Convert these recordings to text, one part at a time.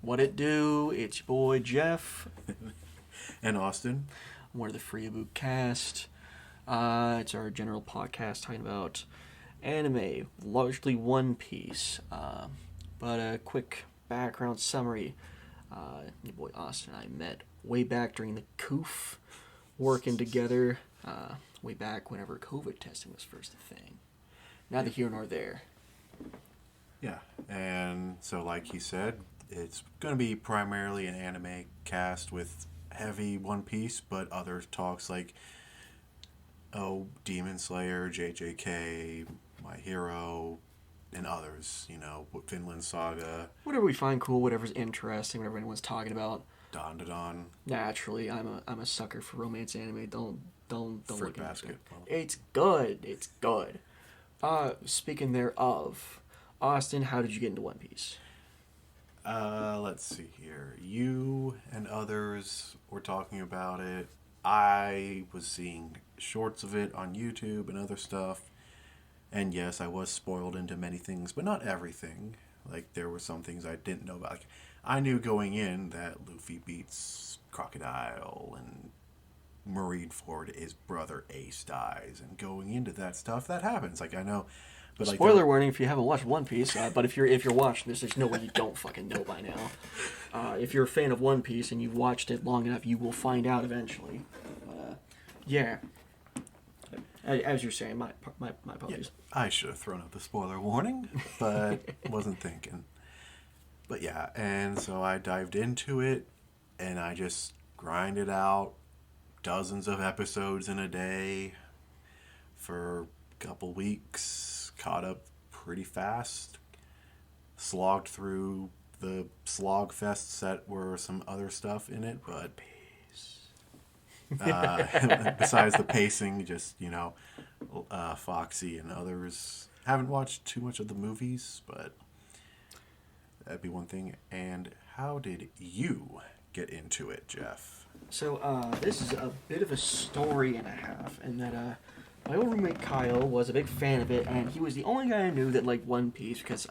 What it do? It's your boy Jeff. And Austin. We're the Freeaboo cast. It's our general podcast talking about anime, largely One Piece. But a quick background summary. Your boy Austin and I met way back during the COOF, working together, way back whenever COVID testing was first a thing. Neither here nor there. Yeah, and so like he said, it's going to be primarily an anime cast with heavy One Piece, but other talks like, Demon Slayer, JJK, My Hero, and others, Finland Saga. Whatever we find cool, whatever's interesting, whatever anyone's talking about. Don to Don. Naturally, I'm a sucker for romance anime. Don't Fruit look Basket. into it. It's good. It's good. Speaking thereof, Austin, how did you get into One Piece? Let's see here. You and others were talking about it. I was seeing shorts of it on YouTube and other stuff. And yes, I was spoiled into many things, but not everything. Like, there were some things I didn't know about. Like, I knew going in that Luffy beats Crocodile and Marineford, his brother Ace dies. And going into that stuff, that happens. Like, I know. But like, Spoiler warning if you haven't watched One Piece, but if you're watching this, there's no way you don't fucking know by now. If you're a fan of One Piece and you've watched it long enough, you will find out eventually. Yeah. As you're saying, my apologies. I should have thrown out the spoiler warning, but wasn't thinking. But yeah, and so I dived into it, and I just grinded out dozens of episodes in a day for a couple weeks. Caught up pretty fast. Slogged through the slog fests that were some other stuff in it, but besides the pacing, just Foxy and others. Haven't watched too much of the movies, but that'd be one thing. And how did you get into it, Jeff? So this is a bit of a story and a half, in that my old roommate Kyle was a big fan of it, and he was the only guy I knew that liked One Piece, because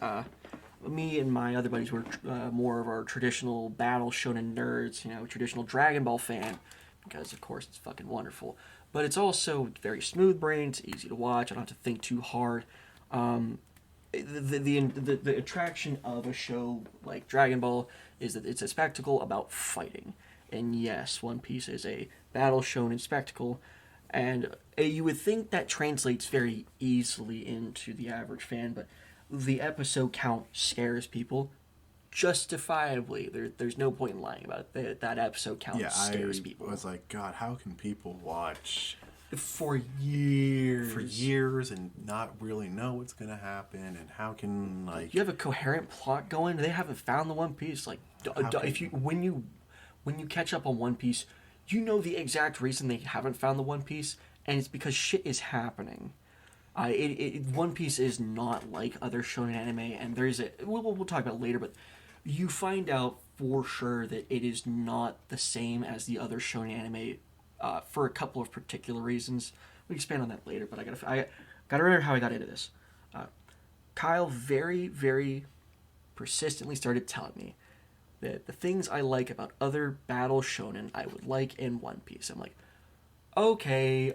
me and my other buddies were more of our traditional battle shonen nerds, traditional Dragon Ball fan, because of course it's fucking wonderful. But it's also very smooth-brained, it's easy to watch, I don't have to think too hard. The attraction of a show like Dragon Ball is that it's a spectacle about fighting. And yes, One Piece is a battle shonen spectacle, and you would think that translates very easily into the average fan, but the episode count scares people justifiably. There's no point in lying about it. That episode count scares people. I was like, God, how can people watch for years and not really know what's gonna happen? And how can, like, you have a coherent plot going? They haven't found the One Piece. Like, when you catch up on One Piece, you know the exact reason they haven't found the One Piece, and it's because shit is happening. One Piece is not like other shonen anime, and we'll talk about it later, but you find out for sure that it is not the same as the other shonen anime for a couple of particular reasons. We expand on that later, but I gotta remember how I got into this. Kyle very, very persistently started telling me that the things I like about other battle shonen I would like in One Piece. I'm like, okay.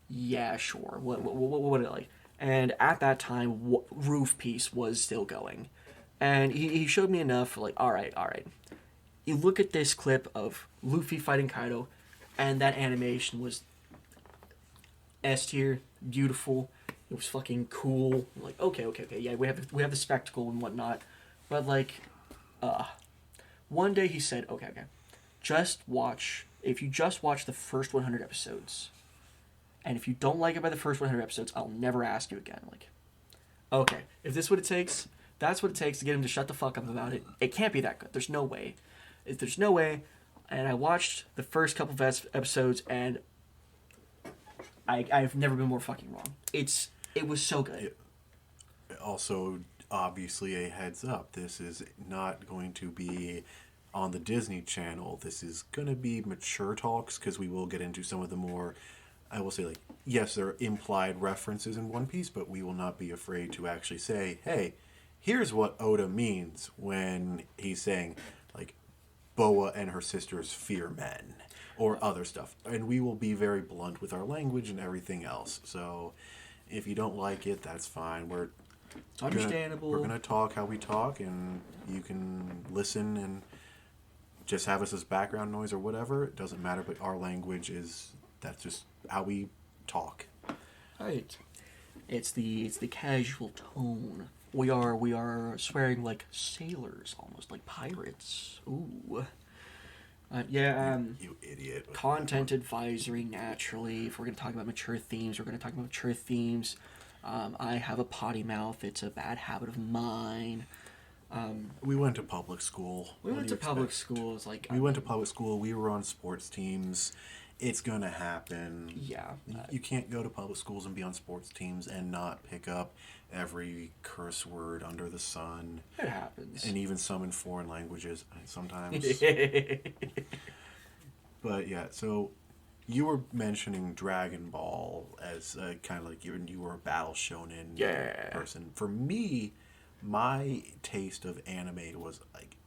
Yeah, sure. What would I like? And at that time, Roof Piece was still going. And he showed me enough, like, all right. You look at this clip of Luffy fighting Kaido, and that animation was S tier, beautiful. It was fucking cool. I'm like, okay. Yeah, we have the spectacle and whatnot. But, like, one day he said, okay. If you just watch the first 100 episodes, and if you don't like it by the first 100 episodes, I'll never ask you again. Like, okay, if this is what it takes, that's what it takes to get him to shut the fuck up about it. It can't be that good. There's no way. There's no way. And I watched the first couple of episodes, and I've never been more fucking wrong. It was so good. Also, obviously, a heads up. This is not going to be on the Disney Channel. This is going to be mature talks, because we will get into some of the more, I will say, like, yes, there are implied references in One Piece, but we will not be afraid to actually say, hey, here's what Oda means when he's saying, like, Boa and her sisters fear men, or other stuff. And we will be very blunt with our language and everything else. So if you don't like it, that's fine. It's understandable. We're gonna talk how we talk, and you can listen and just have us as background noise or whatever. It doesn't matter. But our language that's just how we talk. Right. It's the casual tone. We are swearing like sailors, almost like pirates. Ooh. You idiot. Content advisory, naturally. If we're going to talk about mature themes, we're going to talk about mature themes. I have a potty mouth. It's a bad habit of mine. We went to public school. We went to public school. It's like... We went to public school. We were on sports teams. It's going to happen. Yeah. You can't go to public schools and be on sports teams and not pick up every curse word under the sun. It happens. And even some in foreign languages sometimes. But yeah, so you were mentioning Dragon Ball as kind of like you were a battle shonen person. For me, my taste of anime was like,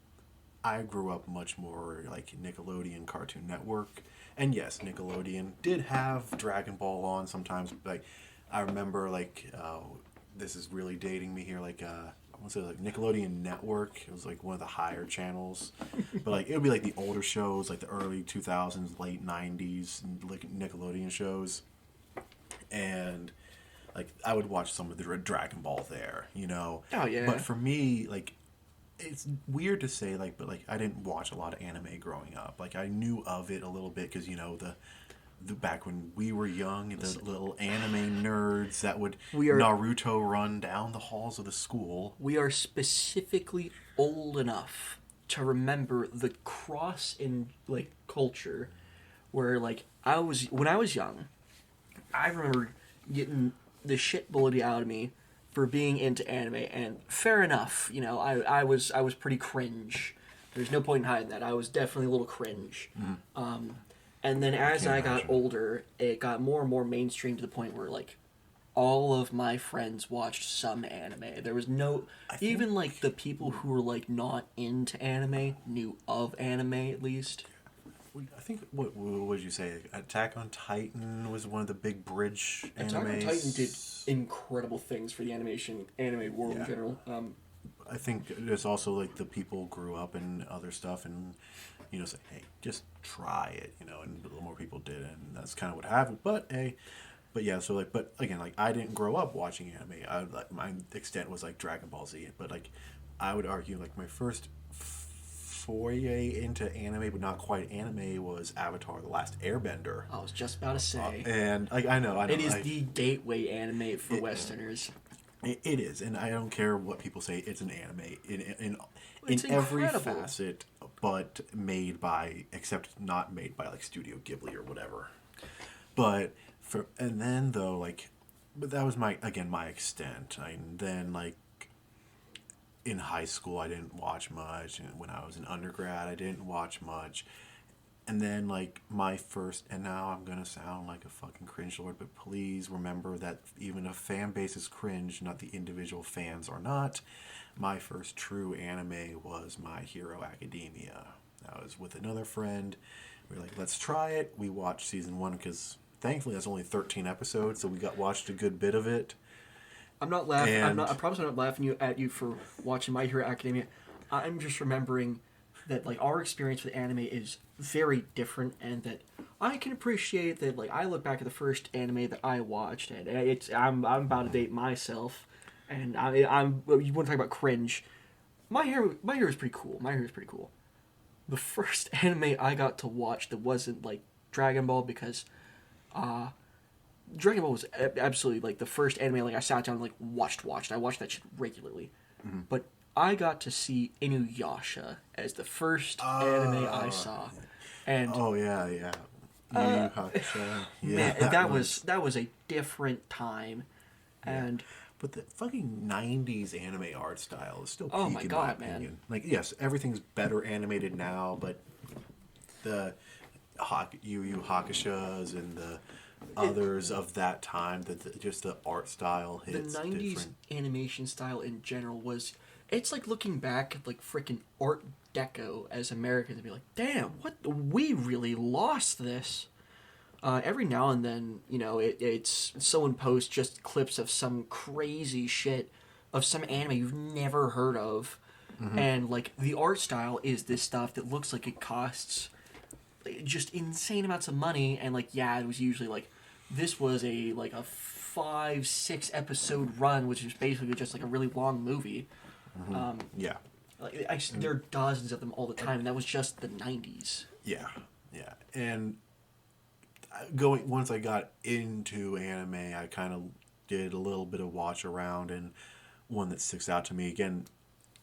I grew up much more like Nickelodeon, Cartoon Network. And yes, Nickelodeon did have Dragon Ball on sometimes. Like, I remember like, this is really dating me here, like, I want to say like Nickelodeon Network. It was like one of the higher channels. But like, it would be like the older shows, like the early 2000s, late 90s, like Nickelodeon shows. And like, I would watch some of the Dragon Ball there, you know? Oh, yeah. But for me, like, it's weird to say, like, but like, I didn't watch a lot of anime growing up. Like, I knew of it a little bit because, you know, the back when we were young, the little anime nerds that would Naruto run down the halls of the school. We are specifically old enough to remember the cross in like culture, where like when I was young, I remember getting the shit bullied out of me for being into anime, and fair enough, you know, I was pretty cringe. There's no point in hiding that. I was definitely a little cringe. Mm-hmm. And then as I got older, it got more and more mainstream to the point where, like, all of my friends watched some anime. There was even, like, the people who were, like, not into anime knew of anime, at least. I think, what would you say? Attack on Titan was one of the big bridge animes. Attack on Titan did incredible things for the anime world in general. I think there's also, like, the people grew up in other stuff and, you know, say, hey, just try it, you know, and a little more people did, and that's kind of what happened. But, hey, yeah, so, like, but, again, like, I didn't grow up watching anime. My extent was, like, Dragon Ball Z, but, like, I would argue, like, my first foray into anime, but not quite anime, was Avatar: The Last Airbender. I was just about to say. And, like, I know. It is the gateway anime for Westerners. It is, and I don't care what people say. It's an anime in every facet, but except not made by like Studio Ghibli or whatever. But but that was my extent. And then like in high school, I didn't watch much, and when I was in undergrad, I didn't watch much. And then, like, and now I'm going to sound like a fucking cringe lord, but please remember that even a fan base is cringe, not the individual fans are not. My first true anime was My Hero Academia. I was with another friend. We were like, let's try it. We watched season 1 because, thankfully, that's only 13 episodes, so we watched a good bit of it. I'm not laughing. I promise I'm not laughing at you for watching My Hero Academia. I'm just remembering that like our experience with anime is very different, and that I can appreciate that. Like I look back at the first anime that I watched, and I'm about to date myself, and I'm you want to talk about cringe? My Hero is pretty cool. My Hero is pretty cool. The first anime I got to watch that wasn't like Dragon Ball, because Dragon Ball was absolutely like the first anime like I sat down and like watched. I watched that shit regularly, but I got to see Inuyasha as the first anime I saw, and Yu Hakusho. Man, that was a different time, and but the fucking 90s anime art style is still peak oh my in god, my opinion. Man! Like yes, everything's better animated now, but the Yu Hakushos and the others of that time that just the art style hits the 90s different. animation style in general was, it's like looking back at like freaking art deco as Americans and be like, damn, we really lost this. Every now and then, it's someone posts just clips of some crazy shit of some anime you've never heard of, and like the art style is this stuff that looks like it costs just insane amounts of money, and like it was usually like this was a 5-6 episode run, which is basically just like a really long movie. Yeah. There are dozens of them all the time, and that was just the 90s. Yeah. And once I got into anime, I kind of did a little bit of watch around, and one that sticks out to me again,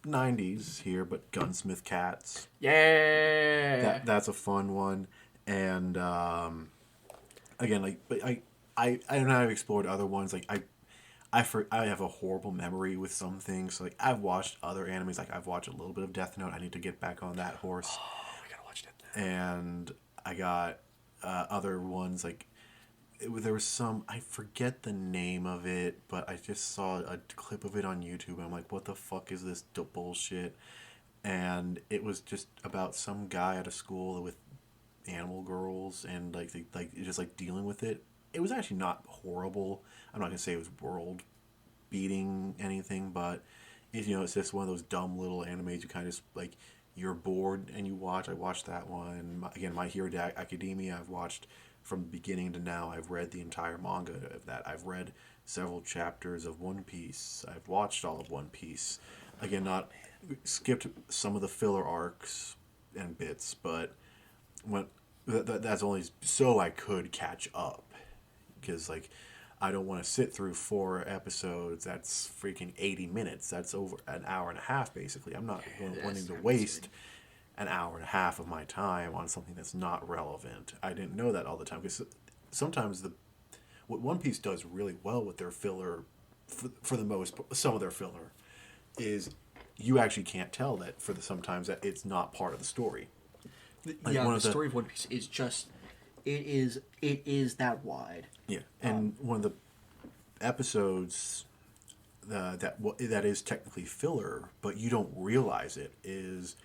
90s here, but Gunsmith Cats. Yeah. That's a fun one, and again, but I don't know, I've explored other ones. Like I have a horrible memory with some things. Like I've watched other animes. Like I've watched a little bit of Death Note. I need to get back on that horse. Oh, I gotta watch that. And I got other ones like there was some, I forget the name of it, but I just saw a clip of it on YouTube, and I'm like, what the fuck is this bullshit? And it was just about some guy at a school with animal girls, and just like dealing with it. It was actually not horrible. I'm not gonna say it was world beating anything, but it's just one of those dumb little animes you kind of like, you're bored and you watch. I watched that one. Again, My Hero Academia, I've watched from beginning to now. I've read the entire manga of that. I've read several chapters of One Piece. I've watched all of One Piece. Again, not skipped some of the filler arcs and bits, but that's only so I could catch up, because like I don't want to sit through 4 episodes. That's freaking 80 minutes. That's over an hour and a half, basically. I'm not wanting to waste an hour and a half of my time on something that's not relevant. I didn't know that all the time, because sometimes what One Piece does really well with their filler, for the most, some of their filler, is you actually can't tell that sometimes that it's not part of the story. Like the story of One Piece is just, it is that wide. Yeah, and one of the episodes that is technically filler, but you don't realize it, is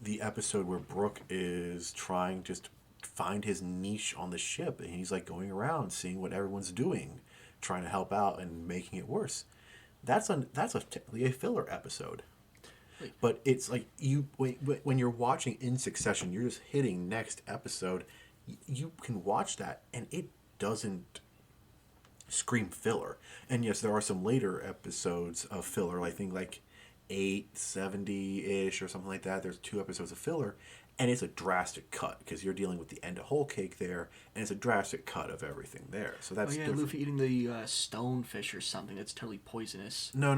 the episode where Brook is trying just to find his niche on the ship, and he's like going around seeing what everyone's doing, trying to help out and making it worse. That's technically a filler episode. But it's like when you're watching in succession, you're just hitting next episode. You can watch that, and it doesn't scream filler. And yes, there are some later episodes of filler. I think like 870-ish or something like that. There's 2 episodes of filler, and it's a drastic cut, because you're dealing with the end of whole cake there, and it's a drastic cut of everything there. So that's different. Luffy eating the stonefish or something that's totally poisonous. No.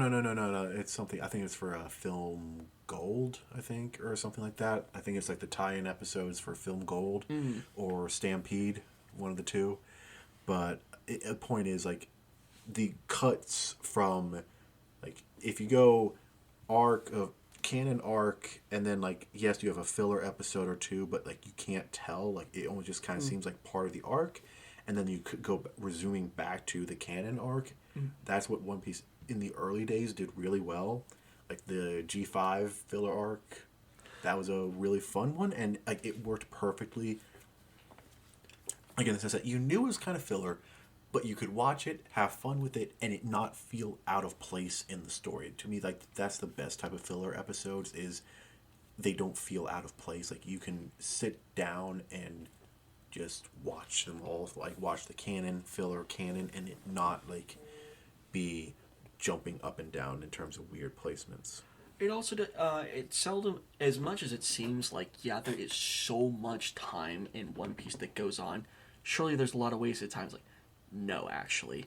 It's something, I think it's for Film Gold, I think, or something like that. I think it's like the tie-in episodes for Film Gold or Stampede, one of the two. But the point is, like, the cuts from, like, if you go canon arc, and then, like, yes, you have a filler episode or 2, but, like, you can't tell. Like, it only just kind of seems like part of the arc, and then you could go resuming back to the canon arc. That's what One Piece in the early days did really well. Like, the G5 filler arc, that was a really fun one, and, like, it worked perfectly. Like, in the sense that you knew it was kind of filler, but you could watch it, have fun with it, and it not feel out of place in the story. To me, like, that's the best type of filler episodes, is they don't feel out of place. Like, you can sit down and just watch them all, like, watch the filler canon, and it not, like, be jumping up and down in terms of weird placements. It also, it seldom, as much as it seems like, there is so much time in One Piece that goes on, surely there's a lot of wasted times. Like, no, actually,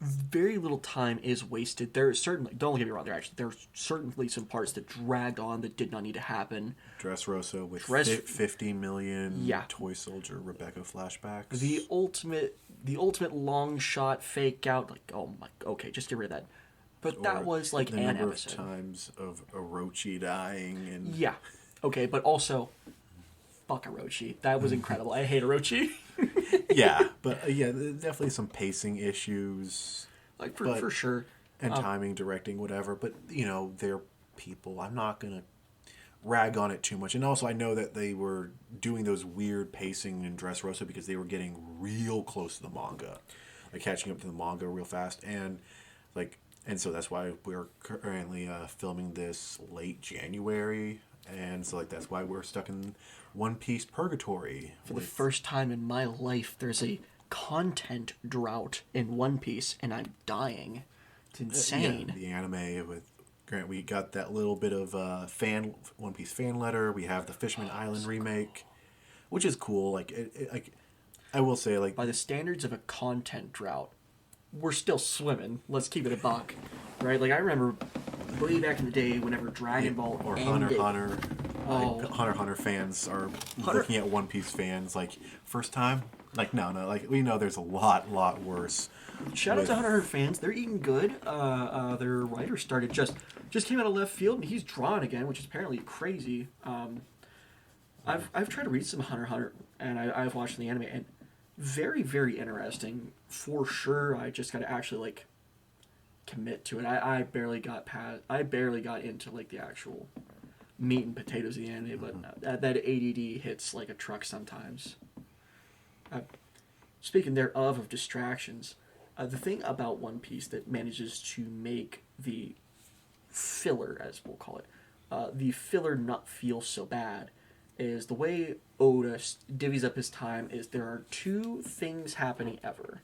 very little time is wasted. There are certainly, don't get me wrong, there are certainly some parts that dragged on that did not need to happen. Dressrosa with 50 million toy soldier Rebecca flashbacks. The ultimate long shot fake out, like, oh my, okay, just get rid of that. But that was like an episode. The number of times of Orochi dying and okay, but also fuck Orochi. That was incredible. I hate Orochi. Yeah, but yeah, definitely some pacing issues. Like But for sure. and timing, directing, whatever. But they're people. I'm not gonna rag on it too much. And also, I know that they were doing those weird pacing in Dressrosa because they were getting real close to the manga, like catching up to the manga real fast, and so that's why we're currently filming this late January, and so that's why we're stuck in One Piece purgatory. For the first time in my life, there's a content drought in One Piece, and I'm dying. It's insane. Yeah, the anime with Grant, we got that little bit of One Piece fan letter. We have the Fishman Island remake, which is cool. Like I will say, like By the standards of a content drought, we're still swimming. Let's keep it a buck, right? Like I remember way back in the day, whenever Dragon Ball or ended, Hunter. Oh. Like, Hunter fans are looking at One Piece fans like first time. Like no, like we know there's a lot worse. Shout out to Hunter fans. They're eating good. Their writer started just came out of left field, and he's drawn again, which is apparently crazy. I've tried to read some Hunter, and I've watched the anime, and very very interesting for sure. I just got to actually like commit to it. I barely got into like the actual meat and potatoes of the anime, but that ADD hits like a truck sometimes. Speaking thereof of distractions, the thing about One Piece that manages to make the filler, as we'll call it, the filler not feel so bad, is the way Oda divvies up his time is there are two things happening ever.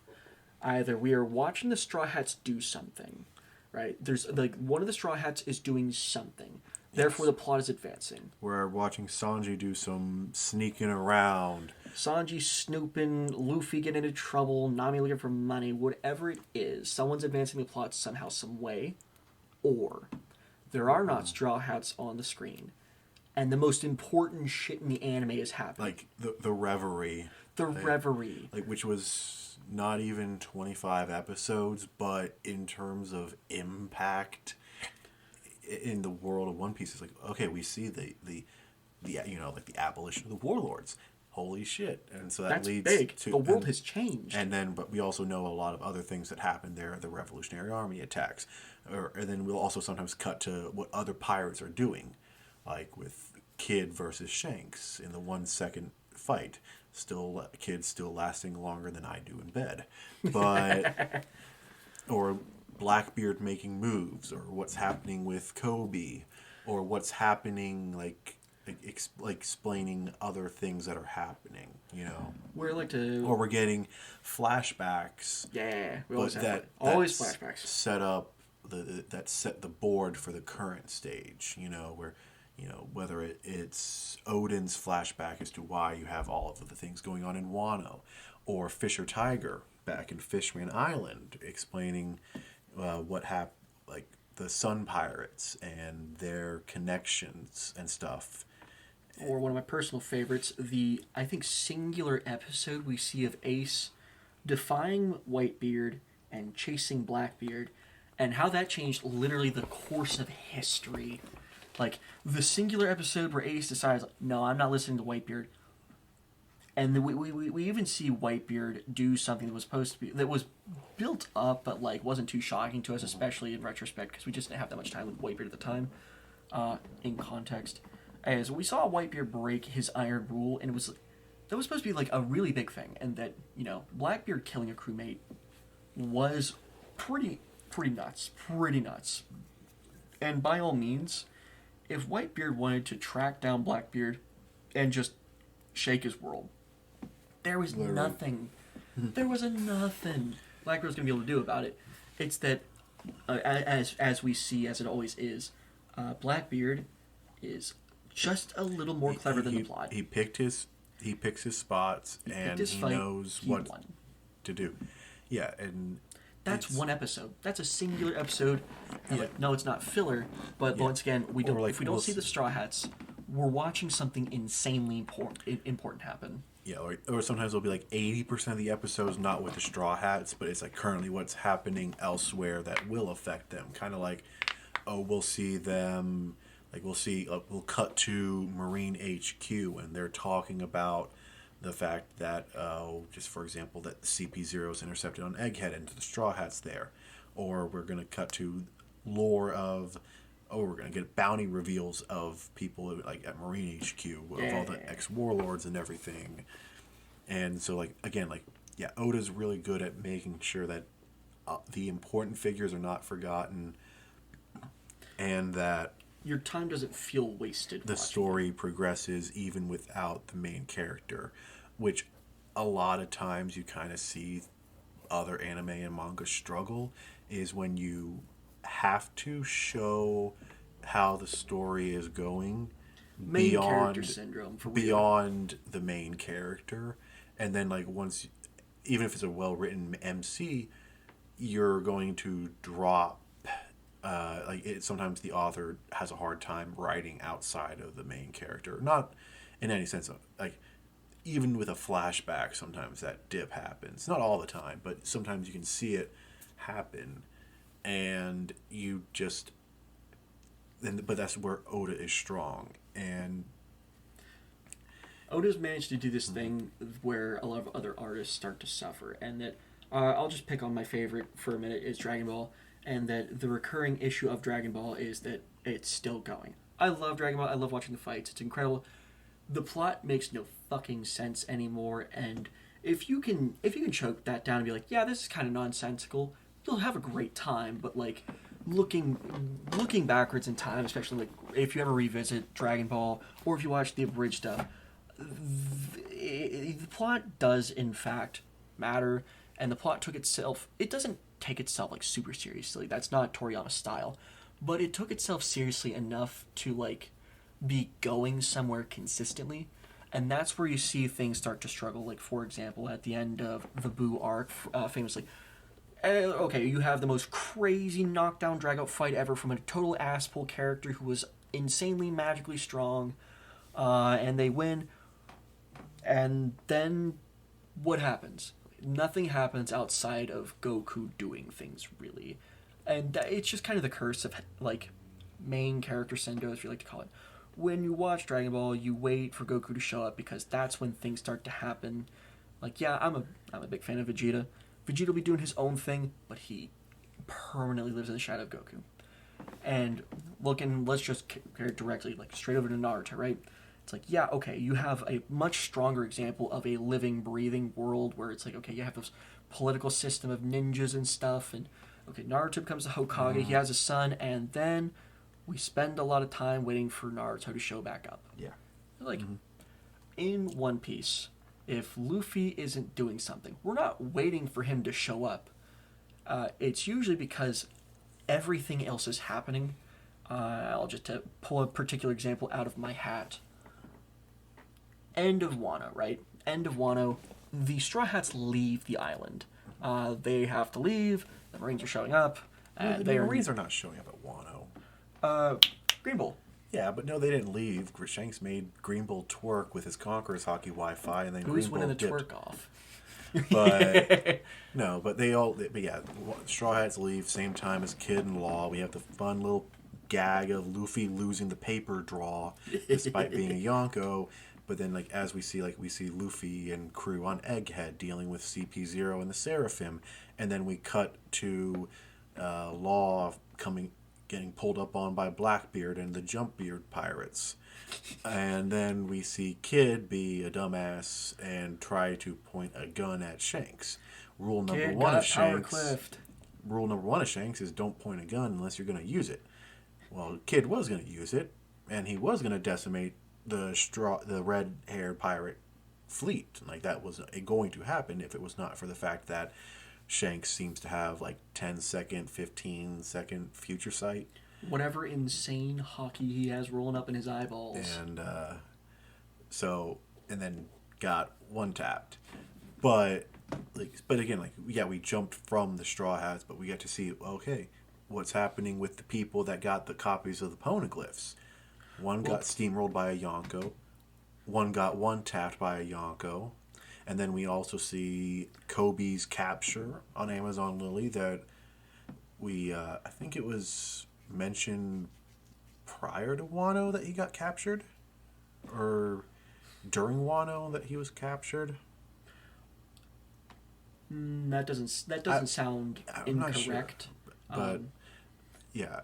Either we are watching the Straw Hats do something, right? There's like one of the Straw Hats is doing something. Therefore, the plot is advancing. We're watching Sanji do some sneaking around. Sanji snooping, Luffy getting into trouble, Nami looking for money, whatever it is, someone's advancing the plot somehow, some way, or there are not Straw Hats on the screen, and the most important shit in the anime is happening. Like the Reverie. Reverie. Like which was not even 25 episodes, but in terms of impact in the world of One Piece, it's like, okay, we see the like the abolition of the warlords. Holy shit. And so that leads big. to... The world has changed. But we also know a lot of other things that happened there, the Revolutionary Army attacks. And then we'll also sometimes cut to what other pirates are doing, like with Kid versus Shanks in the 1 second fight. Kid still lasting longer than I do in bed. But... or Blackbeard making moves, or what's happening with Kobe, or what's happening, like explaining other things that are happening, or we're getting flashbacks. Yeah, we always have always flashbacks. Set up that set the board for the current stage. Where whether it's Odin's flashback as to why you have all of the things going on in Wano, or Fisher Tiger back in Fishman Island explaining what happened, like the Sun Pirates and their connections and stuff. Or one of my personal favorites, the, I think, singular episode we see of Ace defying Whitebeard and chasing Blackbeard, and how that changed literally the course of history. Like, the singular episode where Ace decides, no, I'm not listening to Whitebeard. And we even see Whitebeard do something that was supposed to be, that was built up, but like wasn't too shocking to us, especially in retrospect, because we just didn't have that much time with Whitebeard at the time. In context, as we saw Whitebeard break his iron rule, and that was supposed to be like a really big thing, and that Blackbeard killing a crewmate was pretty nuts, And by all means, if Whitebeard wanted to track down Blackbeard and just shake his world, there was nothing Blackbeard's gonna be able to do about it. It's that, as we see, as it always is, Blackbeard is just a little more clever than the plot. He picks his spots, and he knows what to do. Yeah, and that's one episode. That's a singular episode. Yeah. No, it's not filler. But once again, if we don't see the Straw Hats, we're watching something insanely important happen. Yeah, or sometimes it'll be like 80% of the episode's not with the Straw Hats, but it's like currently what's happening elsewhere that will affect them. Kind of like, we'll see them, like we'll cut to Marine HQ, and they're talking about the fact that, just for example, that the CP0 is intercepted on Egghead and the Straw Hat's there. Or we're going to cut to lore of, we're going to get bounty reveals of people like at Marine HQ, of all the ex-warlords and everything. And so, like, again, like, yeah, Oda's really good at making sure that the important figures are not forgotten and that your time doesn't feel wasted. The story progresses even without the main character, which a lot of times you kind of see other anime and manga struggle, is when you have to show how the story is going main character syndrome for beyond the main character. And then, like, once, even if it's a well-written MC, you're going to drop, sometimes the author has a hard time writing outside of the main character. Not in any sense of, like, even with a flashback, sometimes that dip happens. Not all the time, but sometimes you can see it happen. And you just, but that's where Oda is strong. And Oda's managed to do this thing where a lot of other artists start to suffer, and that I'll just pick on my favorite for a minute, is Dragon Ball, and that the recurring issue of Dragon Ball is that it's still going. I love Dragon Ball. I love watching the fights. It's incredible. The plot makes no fucking sense anymore, and if you can choke that down and be like, yeah, this is kind of nonsensical, you'll have a great time. But, like, looking backwards in time, especially, like, if you ever revisit Dragon Ball or if you watch the abridged stuff, the plot does in fact matter, and the plot it doesn't take itself, like, super seriously. That's not Toriyama's style, but it took itself seriously enough to, like, be going somewhere consistently. And that's where you see things start to struggle. Like, for example, at the end of the Boo arc, famously, okay, you have the most crazy knockdown drag-out fight ever from a total ass-pull character who was insanely magically strong, and they win. And then what happens? Nothing happens outside of Goku doing things, really. And it's just kind of the curse of, like, main character sendo, as you like to call it. When you watch Dragon Ball, you wait for Goku to show up, because that's when things start to happen. Like, yeah, I'm a big fan of Vegeta. Vegeta will be doing his own thing, but he permanently lives in the shadow of Goku. And let's just compare it directly, like, straight over to Naruto, right? It's like, yeah, okay, you have a much stronger example of a living, breathing world where it's like, okay, you have this political system of ninjas and stuff, and, okay, Naruto becomes the Hokage, he has a son, and then we spend a lot of time waiting for Naruto to show back up. Yeah. Like, in One Piece, if Luffy isn't doing something, we're not waiting for him to show up. It's usually because everything else is happening. I'll just pull a particular example out of my hat. End of Wano, right? End of Wano, the Straw Hats leave the island. They have to leave, the Marines are showing up. The Marines are not showing up at Wano. Green Bull. Yeah, but no, they didn't leave. Shanks made Green Bull twerk with his Conqueror's hockey Wi-Fi, and then Who's Green Bull winning the dipped. twerk off? But no, but yeah, Straw Hats leave same time as Kid and Law. We have the fun little gag of Luffy losing the paper draw despite being a Yonko. But then, like, as we see Luffy and crew on Egghead dealing with CP0 and the Seraphim, and then we cut to Law getting pulled up on by Blackbeard and the Jumpbeard pirates. And then we see Kid be a dumbass and try to point a gun at Shanks. Rule number one of Shanks is don't point a gun unless you're going to use it. Well, Kid was going to use it, and he was going to decimate the red-haired pirate fleet. Like, that was going to happen if it was not for the fact that Shanks seems to have, like, 10-second, 15-second future sight. Whatever insane hockey he has rolling up in his eyeballs. And and then got one-tapped. But again, like, yeah, we jumped from the Straw Hats, but we get to see, okay, what's happening with the people that got the copies of the poneglyphs. One got steamrolled by a Yonko. One got one-tapped by a Yonko. And then we also see Kobe's capture on Amazon Lily that I think it was mentioned prior to Wano that he got captured? Or during Wano that he was captured? That doesn't sound I'm not sure, incorrect. but yeah,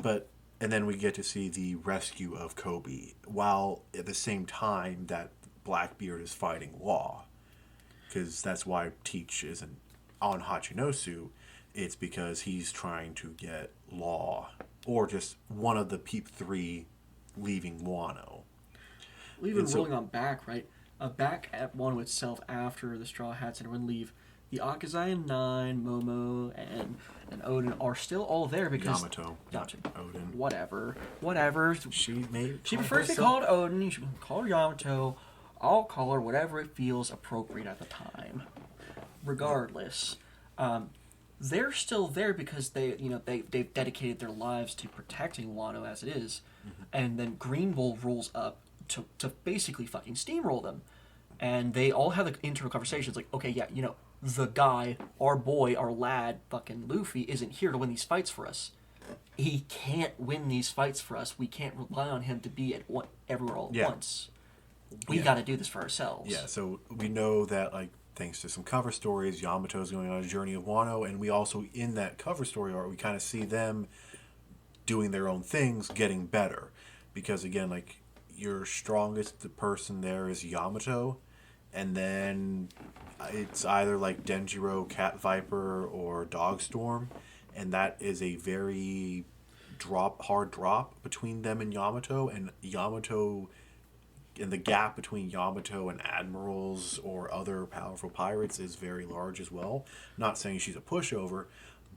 but and then we get to see the rescue of Kobe, while at the same time that Blackbeard is fighting Law, because that's why Teach isn't on Hachinosu. It's because he's trying to get Law, or just one of the Peep 3 leaving Wano. Well, even rolling on back, right? Back at Wano itself, after the Straw Hats and everyone leave, the Akazayan 9, Momo, and Odin are still all there because... Yamato, not Odin. Whatever. She prefers to be called Odin. You should call her Yamato. I'll call her whatever it feels appropriate at the time. Regardless, they're still there because they've dedicated their lives to protecting Wano as it is, and then Green Bull rolls up to basically fucking steamroll them, and they all have the internal conversations like, okay, yeah, the guy, our boy, our lad, fucking Luffy isn't here to win these fights for us. He can't win these fights for us. We can't rely on him to be everywhere all at once. We got to do this for ourselves. Yeah, so we know that, like, thanks to some cover stories, Yamato's going on a journey of Wano, and we also, in that cover story arc, we kind of see them doing their own things, getting better. Because, again, like, your strongest person there is Yamato, and then it's either, like, Denjiro, Cat Viper, or Dogstorm, and that is a very hard drop between them and Yamato, and the gap between Yamato and admirals or other powerful pirates is very large as well. Not saying she's a pushover,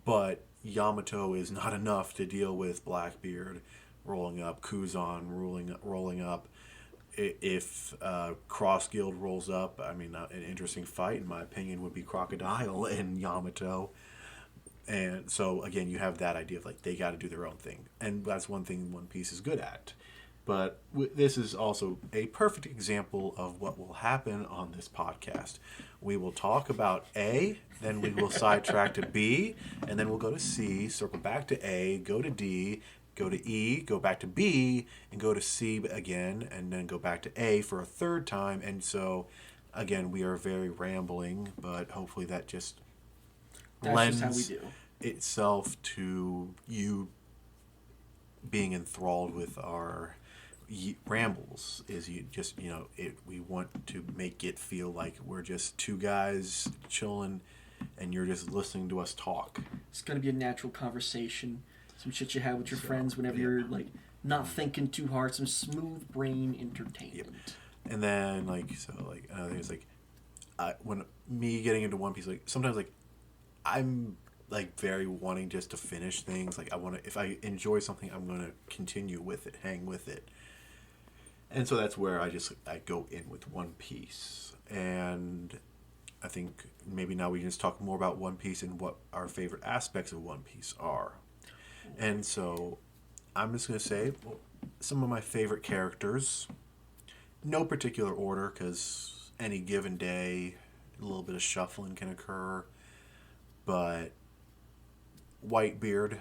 but Yamato is not enough to deal with Blackbeard rolling up, Kuzan rolling up. If Cross Guild rolls up, I mean, an interesting fight, in my opinion, would be Crocodile and Yamato. And so, again, you have that idea of, like, they got to do their own thing. And that's one thing One Piece is good at. But this is also a perfect example of what will happen on this podcast. We will talk about A, then we will sidetrack to B, and then we'll go to C, circle back to A, go to D, go to E, go back to B, and go to C again, and then go back to A for a third time. And so, again, we are very rambling, but hopefully that just lends how we do itself to you being enthralled with our rambles. Is we want to make it feel like we're just two guys chilling and you're just listening to us talk. It's going to be a natural conversation, some shit you have with your friends whenever you're like not thinking too hard, some smooth brain entertainment. Yep. And then another thing is when me getting into One Piece, like sometimes like I'm like very wanting just to finish things. Like if I enjoy something, I'm going to continue with it, hang with it. And so that's where I go in with One Piece. And I think maybe now we can just talk more about One Piece and what our favorite aspects of One Piece are. And so I'm just going to say some of my favorite characters. No particular order, because any given day, a little bit of shuffling can occur. But Whitebeard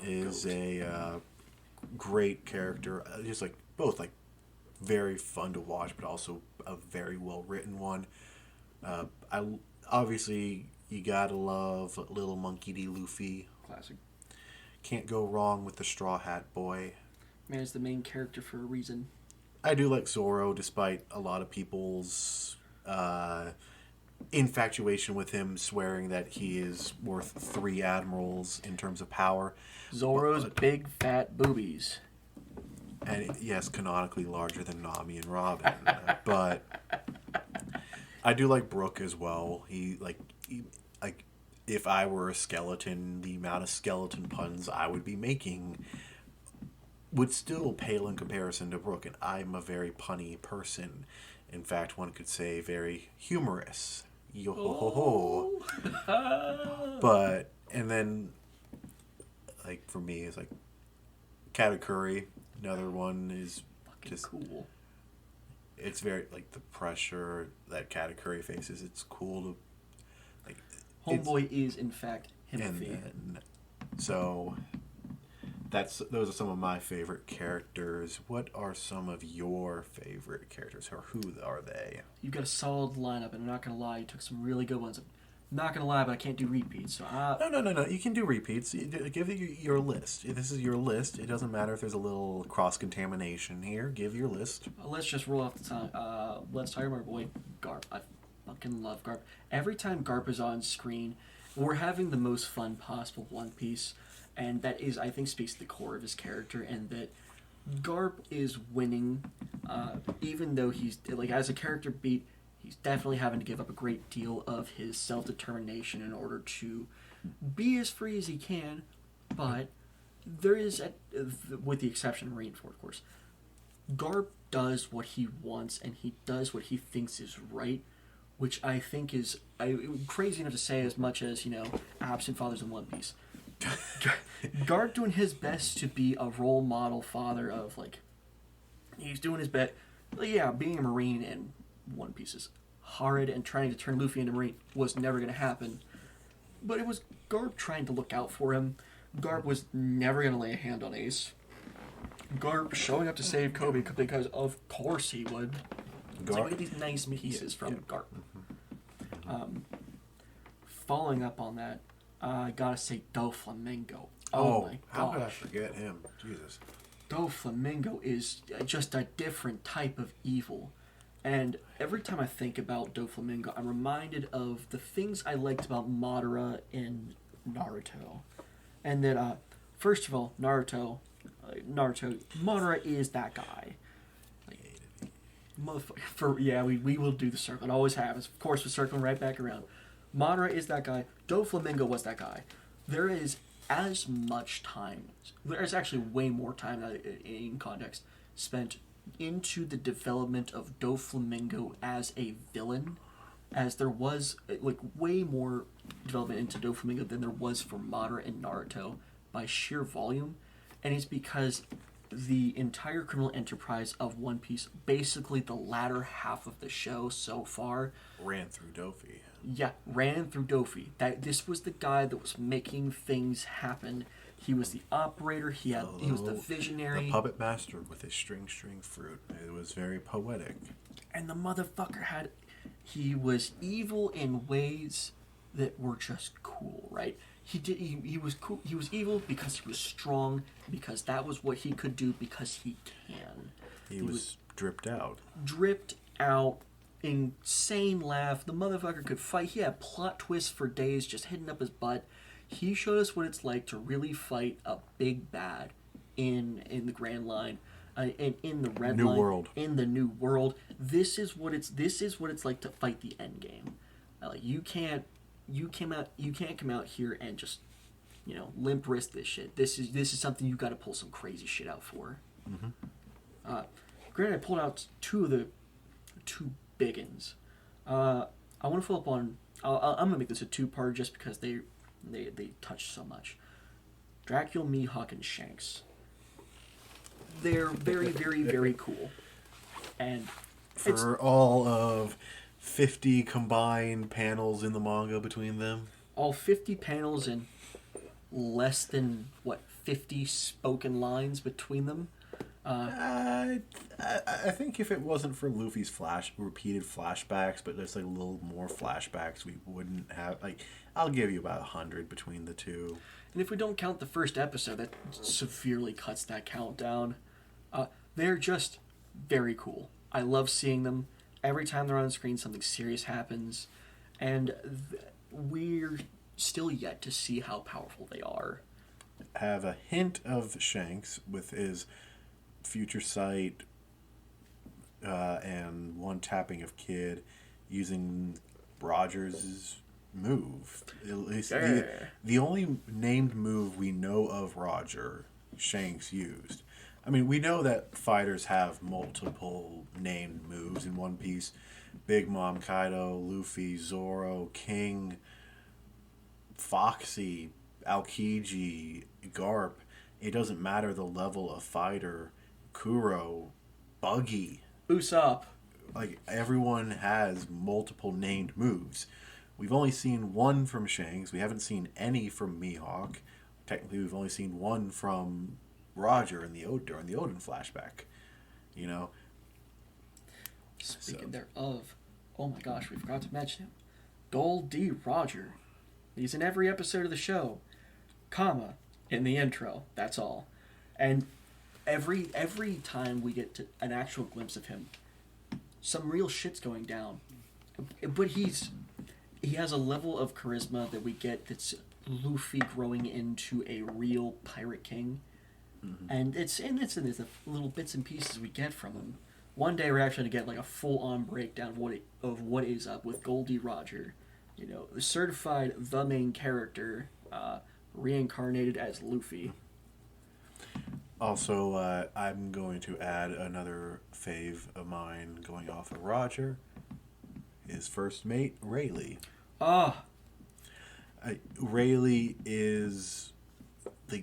is a great character. Just like both like very fun to watch, but also a very well written one. Obviously you gotta love Little Monkey D. Luffy. Classic. Can't go wrong with the Straw Hat Boy. Man is the main character for a reason. I do like Zoro, despite a lot of people's infatuation with him, swearing that he is worth 3 admirals in terms of power. Zoro's big fat boobies. And yes, canonically larger than Nami and Robin. But I do like Brook as well. He if I were a skeleton, the amount of skeleton puns I would be making would still pale in comparison to Brook. And I'm a very punny person. In fact, one could say very humorous. Yo ho ho ho. But, and then, like, for me, it's like Katakuri. Another one is fucking just cool. It's very, like, the pressure that Katakuri faces. It's cool to, like... Homeboy is, in fact, Himothy. And then, so, those are some of my favorite characters. What are some of your favorite characters, or who are they? You've got a solid lineup, and I'm not gonna lie, you took some really good ones. I'm not gonna lie, but I can't do repeats. So No. You can do repeats. Give it your list. This is your list. It doesn't matter if there's a little cross contamination here. Give your list. let's just roll off the time. Let's talk about our boy Garp. I fucking love Garp. Every time Garp is on screen, we're having the most fun possible One Piece, and that is, I think, speaks to the core of his character, and that Garp is winning, even though he's like as a character beat, he's definitely having to give up a great deal of his self-determination in order to be as free as he can. But there is, with the exception of Marineford, of course, Garp does what he wants and he does what he thinks is right, which I think is crazy enough to say as much as, absent fathers in One Piece. Garp doing his best to be a role model father of, like, he's doing his best. Yeah, being a Marine in One Piece is hard, and trying to turn Luffy into Marine was never going to happen. But it was Garp trying to look out for him. Garp was never going to lay a hand on Ace. Garp showing up to save Kobe because of course he would. It's like, look at these nice pieces from Garp. Following up on that, I gotta say Doflamingo. Oh my gosh. How could I forget him? Jesus. Doflamingo is just a different type of evil. And every time I think about Doflamingo, I'm reminded of the things I liked about Madara in Naruto. And that, first of all, Naruto, Madara is that guy. Motherfucker, we will do the circle. It always happens. Of course, we're circling right back around. Madara is that guy. Doflamingo was that guy. There is as much time. There's actually way more time in context spent into the development of Doflamingo as a villain, as there was like way more development into Doflamingo than there was for Madara and Naruto by sheer volume, and it's because the entire criminal enterprise of One Piece, basically the latter half of the show so far, ran through Dofi. Yeah, ran through Dofi. That this was the guy that was making things happen. He was the operator. He was the visionary. The puppet master with his string fruit. It was very poetic. And the motherfucker he was evil in ways that were just cool, right? He was cool. He was evil because he was strong, because that was what he could do, because he can. He was dripped out. Dripped out. Insane laugh. The motherfucker could fight. He had plot twists for days just hidden up his butt. He showed us what it's like to really fight a big bad in the Grand Line, and in the Red Line, world. In the New World. This is what it's like to fight the end game. You can't come out here and just limp wrist this shit. This is something you got to pull some crazy shit out for. Mm-hmm. Granted, I pulled out two biggins. I want to follow up on. I'm gonna make this a two-part just because they touch so much. Dracula, Mihawk, and Shanks. They're very, very, very cool. And for all of 50 combined panels in the manga between them. All 50 panels and less than 50 spoken lines between them. I think if it wasn't for Luffy's repeated flashbacks, but there's like a little more flashbacks, we wouldn't have I'll give you about 100 between the two. And if we don't count the first episode, that severely cuts that count down. They're just very cool. I love seeing them. Every time they're on screen, something serious happens, and we're still yet to see how powerful they are. Have a hint of Shanks with his future sight and one tapping of Kid using Roger's move. At least the only named move we know of Roger, Shanks used. I mean, we know that fighters have multiple named moves in One Piece. Big Mom, Kaido, Luffy, Zoro, King, Foxy, Aokiji, Garp. It doesn't matter the level of fighter. Kuro, Buggy. Usopp. Like, everyone has multiple named moves. We've only seen one from Shanks. We haven't seen any from Mihawk technically we've only seen one from Roger in during the Odin flashback. You know. Speaking thereof, oh my gosh, we forgot to mention him. Gold D. Roger. He's in every episode of the show, comma, in the intro. That's all. And every time we get to an actual glimpse of him, some real shit's going down. But he has a level of charisma that we get that's Luffy growing into a real pirate king. Mm-hmm. And it's in the little bits and pieces we get from him. One day we're actually going to get like a full-on breakdown of what is up with Goldie Roger. You know, certified the main character, reincarnated as Luffy. Also, I'm going to add another fave of mine going off of Roger. His first mate, Rayleigh. Ah. Rayleigh is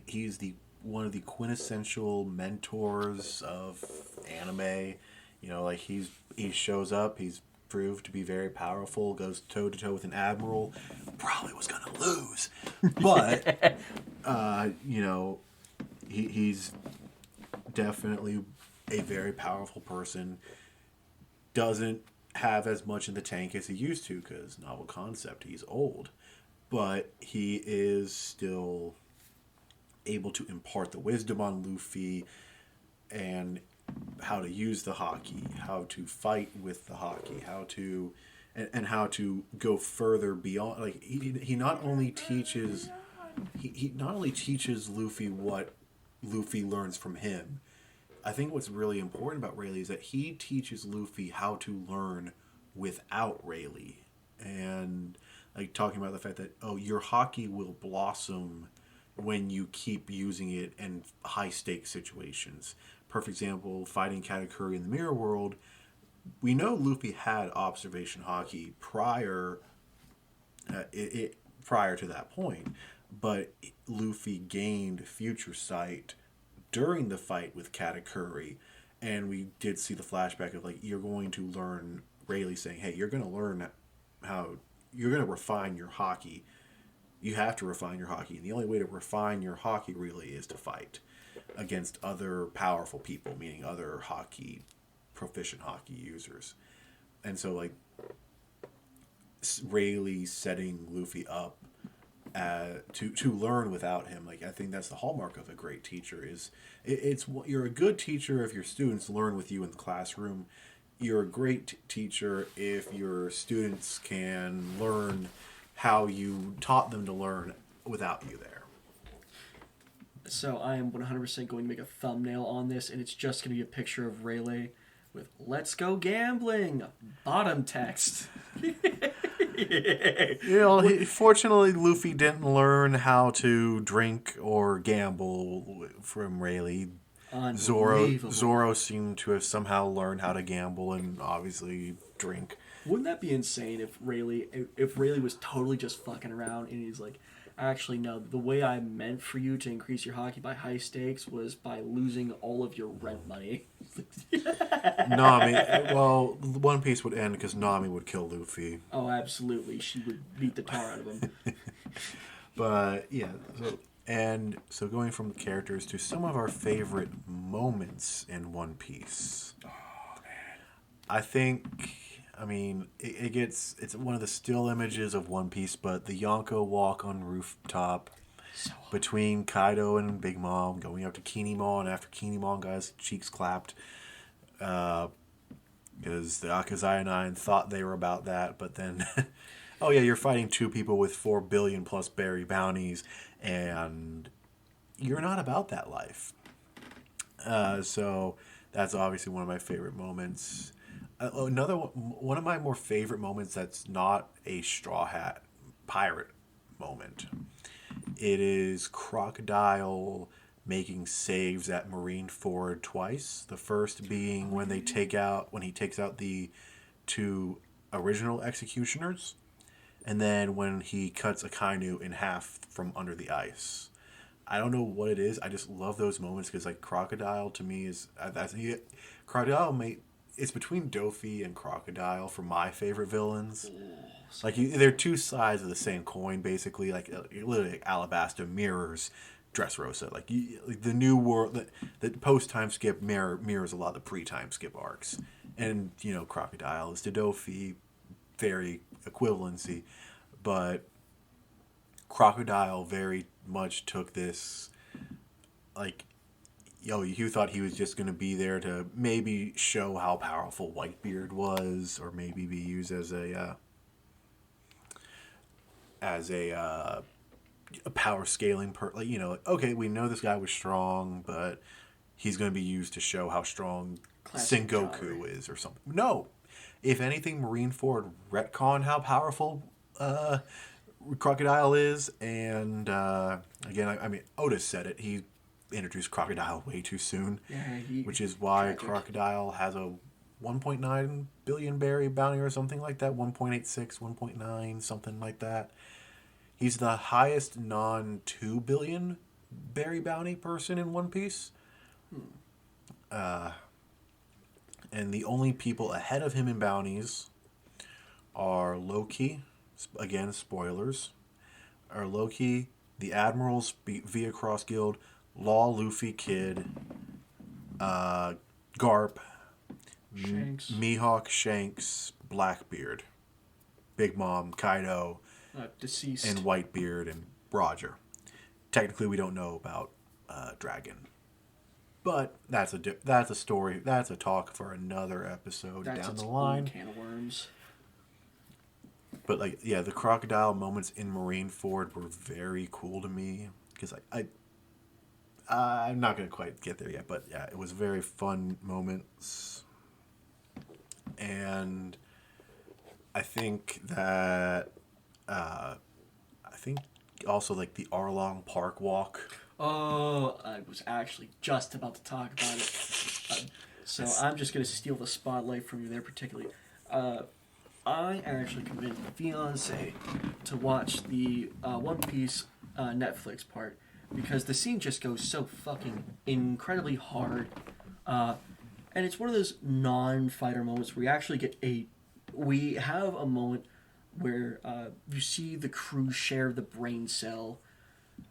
he's one of the quintessential mentors of anime. You know, like he shows up, he's proved to be very powerful, goes toe to toe with an admiral, probably was gonna lose, but you know, he's definitely a very powerful person. Doesn't have as much in the tank as he used to because novel concept. He's old, but he is still able to impart the wisdom on Luffy and how to use the haki, how to fight with the haki, how to go further beyond. Like he not only teaches Luffy what Luffy learns from him. I think what's really important about Rayleigh is that he teaches Luffy how to learn without Rayleigh, and like talking about the fact that your haki will blossom when you keep using it in high stakes situations. Perfect example, fighting Katakuri in the Mirror World. We know Luffy had observation haki prior to that point, but Luffy gained future sight during the fight with Katakuri, and we did see the flashback of you're going to learn. Rayleigh saying, "Hey, you're going to learn how you're going to refine your haki. You have to refine your haki, and the only way to refine your haki really is to fight against other powerful people, meaning other proficient haki users." And so, Rayleigh setting Luffy up to learn without him. I think that's the hallmark of a great teacher. You're a good teacher if your students learn with you in the classroom. You're a great teacher if your students can learn how you taught them to learn without you there. So I am 100% going to make a thumbnail on this, and it's just going to be a picture of Rayleigh with "Let's go gambling" bottom text. Fortunately, Luffy didn't learn how to drink or gamble from Rayleigh. Zoro seemed to have somehow learned how to gamble and obviously drink. Wouldn't that be insane if Rayleigh was totally just fucking around and he's like, actually no, the way I meant for you to increase your haki by high stakes was by losing all of your rent money. Nami, well, One Piece would end because Nami would kill Luffy. Oh, absolutely. She would beat the tar out of him. But, yeah, so going from the characters to some of our favorite moments in One Piece. Oh, man. I think, it's one of the still images of One Piece, but the Yonko walk on rooftop between Kaido and Big Mom, going up to Kinemon after Kinemon got his cheeks clapped. Because the Akazaya 9 thought they were about that, but then, oh yeah, you're fighting two people with 4 billion plus berry bounties, and you're not about that life. So that's obviously one of my favorite moments. Another one of my more favorite moments that's not a Straw Hat pirate moment. It is Crocodile making saves at Marineford twice. The first being when he takes out the 2 original executioners, and then when he cuts Akainu in half from under the ice. I don't know what it is. I just love those moments because Crocodile to me is it's between Dofi and Crocodile for my favorite villains. They're two sides of the same coin, basically. Literally alabaster mirrors Dressrosa. Like the new world, the post time skip mirrors a lot of the pre time skip arcs, and Crocodile is to Dofi, very equivalency, but Crocodile very much took this, like, you thought he was just going to be there to maybe show how powerful Whitebeard was, or maybe be used as a power scaling okay, we know this guy was strong, but he's going to be used to show how strong Classic Sengoku genre. is or something. No. If anything, Marineford retconned how powerful Crocodile is, and again, I mean, Otis said it. He introduced Crocodile way too soon, which is why tragic. Crocodile has a 1.9 billion berry bounty or something like that, 1.86, 1.9, something like that. He's the highest non-2 billion berry bounty person in One Piece. And the only people ahead of him in bounties are Loki, again, spoilers, are Loki, the Admirals, Via Cross Guild, Law, Luffy, Kid, Garp, Shanks. Mihawk, Shanks, Blackbeard, Big Mom, Kaido, Deceased. and Whitebeard, and Roger. Technically, we don't know about Dragon, but that's a story. That's a talk for another episode down the line. Can of worms. But the Crocodile moments in Marineford were very cool to me, because I'm not gonna quite get there yet, but yeah, it was very fun moments, and I think that also like the Arlong Park walk. Oh, I was actually just about to talk about it. So I'm just going to steal the spotlight from you there particularly. I actually convinced my fiance to watch the One Piece Netflix part, because the scene just goes so fucking incredibly hard. And it's one of those non-fighter moments where you actually we have a moment where you see the crew share the brain cell.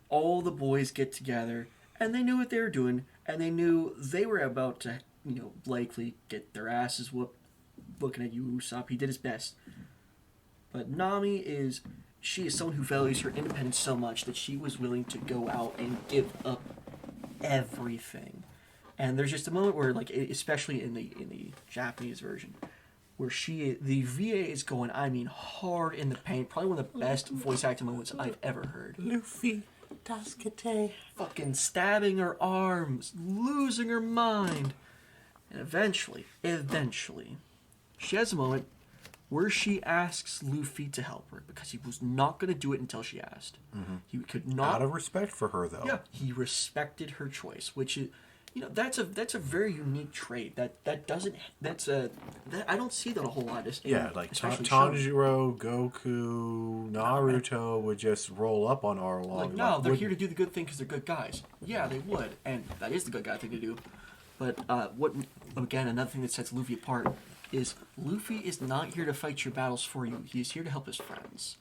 All the boys get together, and they knew what they were doing, and they knew they were about to, likely get their asses whooped. Looking at you, Usopp, he did his best. But Nami she is someone who values her independence so much that she was willing to go out and give up everything. And there's just a moment where, like, especially in the Japanese version, where the VA is going, I mean, hard in the paint. Probably one of the best voice acting moments I've ever heard. Luffy, Tasukete. Fucking stabbing her arms, losing her mind. And eventually, she has a moment where she asks Luffy to help her, because he was not going to do it until she asked. Mm-hmm. He could not. Out of respect for her, though. Yeah, he respected her choice, which is, that's a very unique trait. I don't see that a whole lot. Like Tanjiro, Goku, Naruto would just roll up on Arlong. Like, no, they're here to do the good thing because they're good guys. Yeah, they would, and that is the good guy thing to do. But another thing that sets Luffy apart is Luffy is not here to fight your battles for you. He is here to help his friends,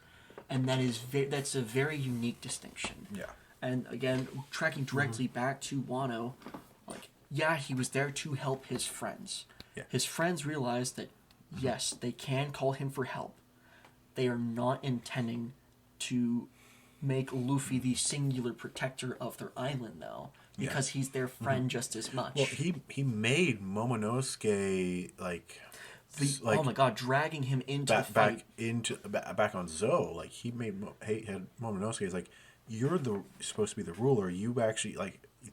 and that's a very unique distinction. Yeah. And again, tracking directly back to Wano, he was there to help his friends. Yeah. His friends realized that, yes, they can call him for help. They are not intending to make Luffy the singular protector of their island, though, because he's their friend just as much. Well, he made Momonosuke oh my god, dragging him into the fight. Back on Zoe. Like, he had Momonosuke is like, you're supposed to be the ruler. You actually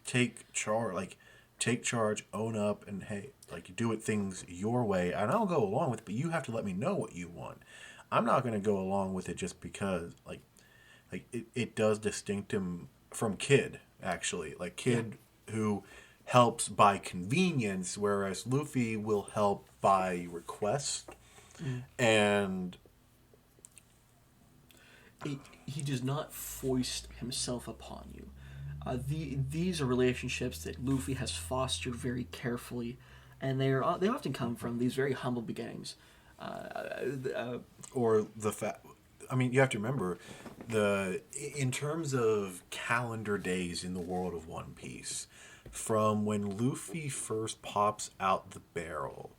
take charge, own up, and hey, do things your way, and I'll go along with it, but you have to let me know what you want. I'm not going to go along with it just because, it does distinct him from Kid, actually. Kid, who helps by convenience, whereas Luffy will help by request. And he does not foist himself upon you. These are relationships that Luffy has fostered very carefully, and they often come from these very humble beginnings. or the fact, I mean, you have to remember in terms of calendar days in the world of One Piece, from when Luffy first pops out the barrel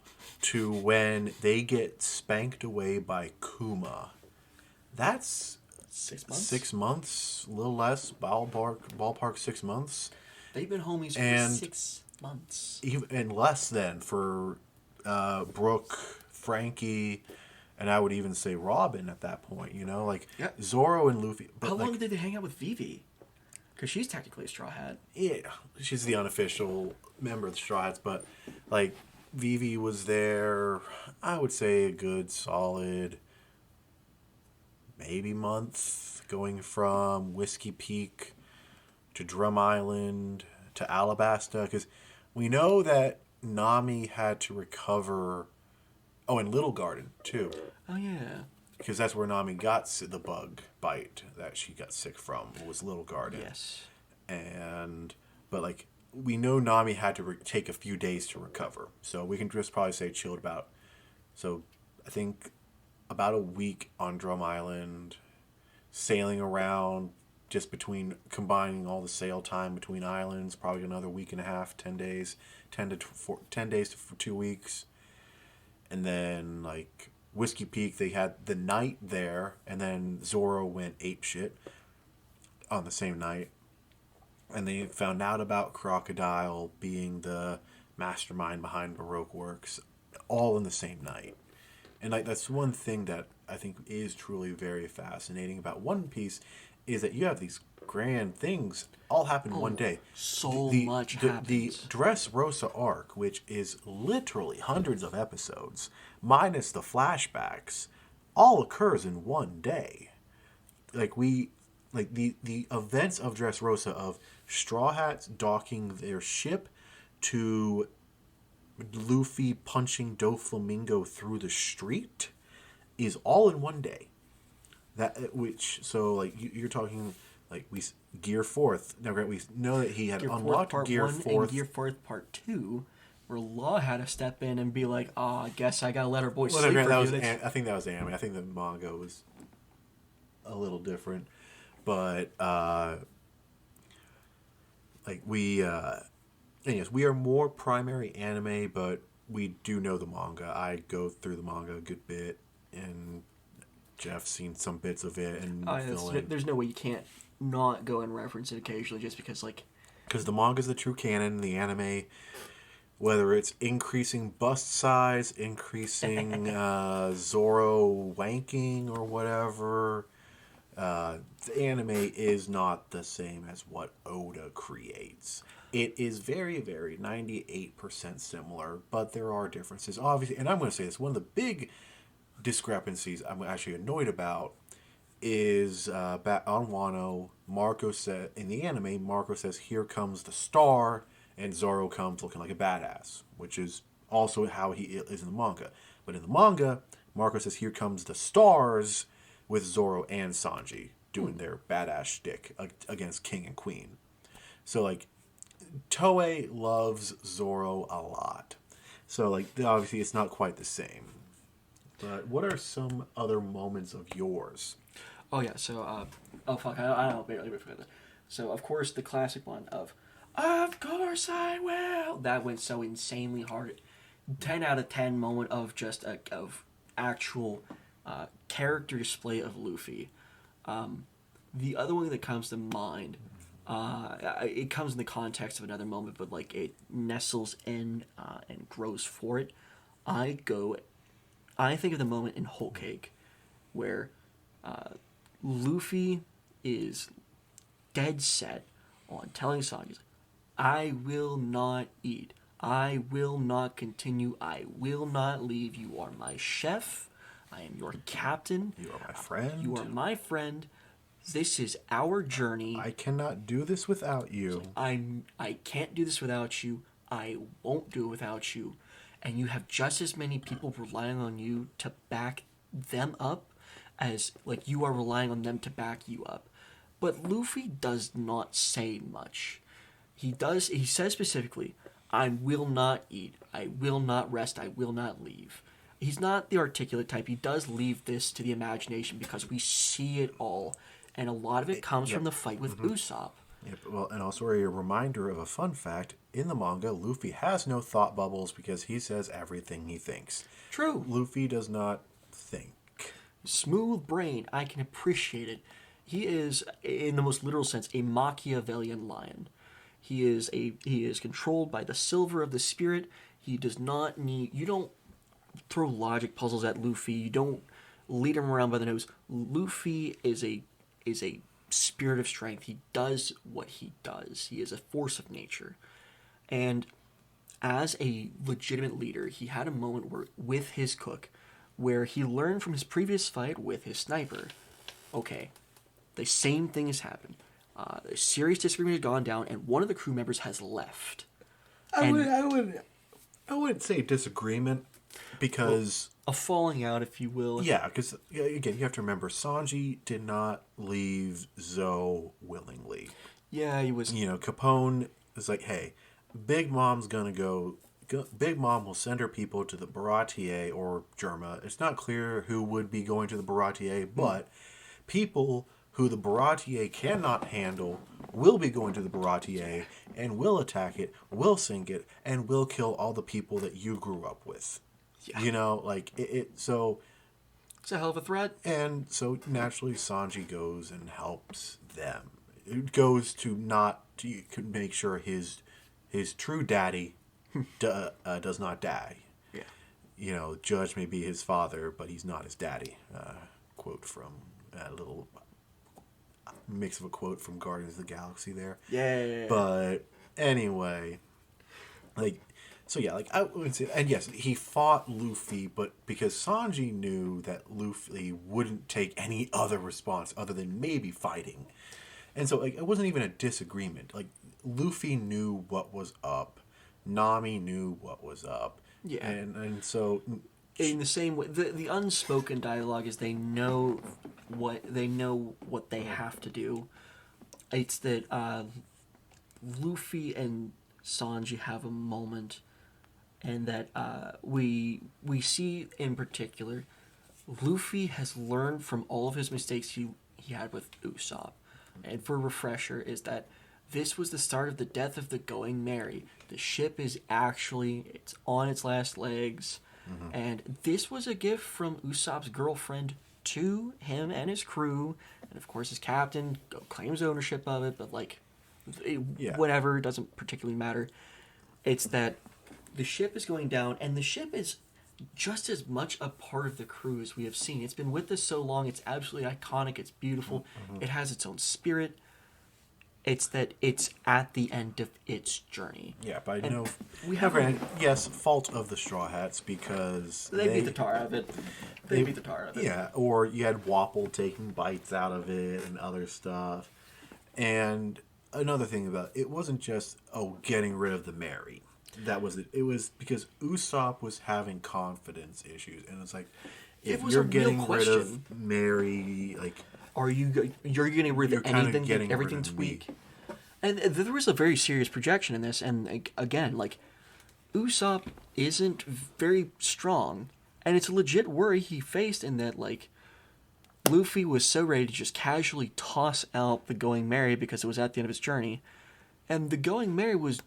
to when they get spanked away by Kuma, that's 6 months. 6 months, a little less, ballpark 6 months. They've been homies And for 6 months. Even and less than for Brooke, Frankie, and I would even say Robin at that point. You know, like Yeah. Zoro and Luffy. But How long like, did they hang out with Vivi? Because she's technically a Straw Hat. yeah, she's the unofficial member of the Straw Hats, but like Vivi was there. I would say a good solid maybe month, going from Whiskey Peak to Drum Island to Alabasta, because we know that Nami had to recover. Oh, and Little Garden too, Oh yeah. because that's where Nami got the bug bite that she got sick from. Was Little Garden. Yes. And but like we know Nami had to take a few days to recover, so we can just probably say chilled about. So I think about a week on Drum Island, sailing around just between combining all the sail time between islands, probably another week and a half, 10 days, 10 days to 2 weeks, and then like Whiskey Peak, they had the night there, and then Zoro went ape shit on the same night. And they found out about Crocodile being the mastermind behind Baroque Works, all in the same night. And like that's one thing that I think is truly very fascinating about One Piece, is that you have these grand things all happen in one day. So much happens. The Dressrosa arc, which is literally hundreds of episodes, minus the flashbacks, all occurs in one day. The events of Dressrosa, of Straw Hats docking their ship to Luffy punching Doflamingo through the street, is all in one day. You're talking like Gear Fourth. Now we know that he had Gear unlocked Part Gear 1 Fourth. and Gear Fourth Part 2, where Law had to step in and be like, I guess I gotta let her boy Well, sleep that for a was, few days. I think that was anime. I think the manga was a little different, but and yes, we are more primary anime, but we do know the manga. I go through the manga a good bit, and Jeff's seen some bits of it and fill in. There's no way you can't not go and reference it occasionally, just because because the manga is the true canon. The anime, whether it's increasing bust size, increasing Zoro wanking or whatever, the anime is not the same as what Oda creates. It is very, very 98% similar, but there are differences, obviously. And I'm going to say this: one of the big discrepancies I'm actually annoyed about is back on Wano. Marco said in the anime, Marco says, "Here comes the star," and Zoro comes looking like a badass, which is also how he is in the manga. But in the manga, Marco says, "Here comes the stars," with Zoro and Sanji doing their badass shtick against King and Queen. So like, Toei loves Zoro a lot. So like, obviously it's not quite the same. But what are some other moments of yours? Oh yeah, so oh fuck, I don't barely forget that. So of course the classic one of course I will. That went so insanely hard. 10 out of 10 moment of just of actual character display of Luffy. The other one that comes to mind, it comes in the context of another moment, but like it nestles in and grows for it. I think of the moment in Whole Cake where Luffy is dead set on telling Sanji, I will not eat. I will not continue. I will not leave. You are my chef. I am your captain. You are my friend. You are my friend. This is our journey. I cannot do this without you. I can't do this without you. I won't do it without you. And you have just as many people relying on you to back them up as like you are relying on them to back you up. But Luffy does not say much. He says specifically, I will not eat, I will not rest, I will not leave. he's not the articulate type. He does leave this to the imagination because we see it all, and a lot of it comes from the fight with Usopp. Yep. Well, and also a reminder of a fun fact in the manga: Luffy has no thought bubbles because he says everything he thinks. True. Luffy does not think. Smooth brain. I can appreciate it. He is, in the most literal sense, a Machiavellian lion. He is controlled by the silver of the spirit. He does not need. You don't throw logic puzzles at Luffy. You don't lead him around by the nose. Luffy is a spirit of strength. He does what he does. He is a force of nature. And as a legitimate leader, he had a moment with his cook where he learned from his previous fight with his sniper. Okay, the same thing has happened. A serious disagreement has gone down, and one of the crew members has left. I wouldn't say disagreement because a falling out, if you will. Yeah, because again, you have to remember Sanji did not leave Zoe willingly. Yeah, he was. Capone is like, hey, Big Mom's gonna go. Big Mom will send her people to the Baratier or Germa. It's not clear who would be going to the Baratier, but people who the Baratier cannot handle will be going to the Baratier and will attack it, will sink it, and will kill all the people that you grew up with. Yeah. So it's a hell of a threat. And so naturally Sanji goes and helps them. It goes to make sure his true daddy does not die. Yeah. Judge may be his father, but he's not his daddy. Quote from a little mix of a quote from Guardians of the Galaxy there. Yeah. But anyway, I would say, and yes, he fought Luffy, but because Sanji knew that Luffy wouldn't take any other response other than maybe fighting. And so, it wasn't even a disagreement. Luffy knew what was up. Nami knew what was up. Yeah. And so... In the same way, the unspoken dialogue is they know what they have to do. It's that Luffy and Sanji have a moment, and that we see in particular, Luffy has learned from all of his mistakes he had with Usopp. And for a refresher, is that this was the start of the death of the Going Merry. The ship is it's on its last legs. Mm-hmm. And this was a gift from Usopp's girlfriend to him and his crew. And of course his captain claims ownership of it, but whatever, it doesn't particularly matter. It's that the ship is going down, and the ship is just as much a part of the crew as we have seen. It's been with us so long, it's absolutely iconic, it's beautiful, it has its own spirit. It's that it's at the end of its journey. Yeah, but yes, fault of the Straw Hats because they beat the tar out of it. They beat the tar out of it. Yeah, or you had Wapple taking bites out of it and other stuff. And another thing about it wasn't just getting rid of the Mary. That was it. It was because Usopp was having confidence issues, and it's like, if you're getting rid of Mary, you're getting rid of anything, everything's weak. And there was a very serious projection in this, and again, Usopp isn't very strong, and it's a legit worry he faced in that, Luffy was so ready to just casually toss out the Going Merry because it was at the end of his journey, and the Going Merry was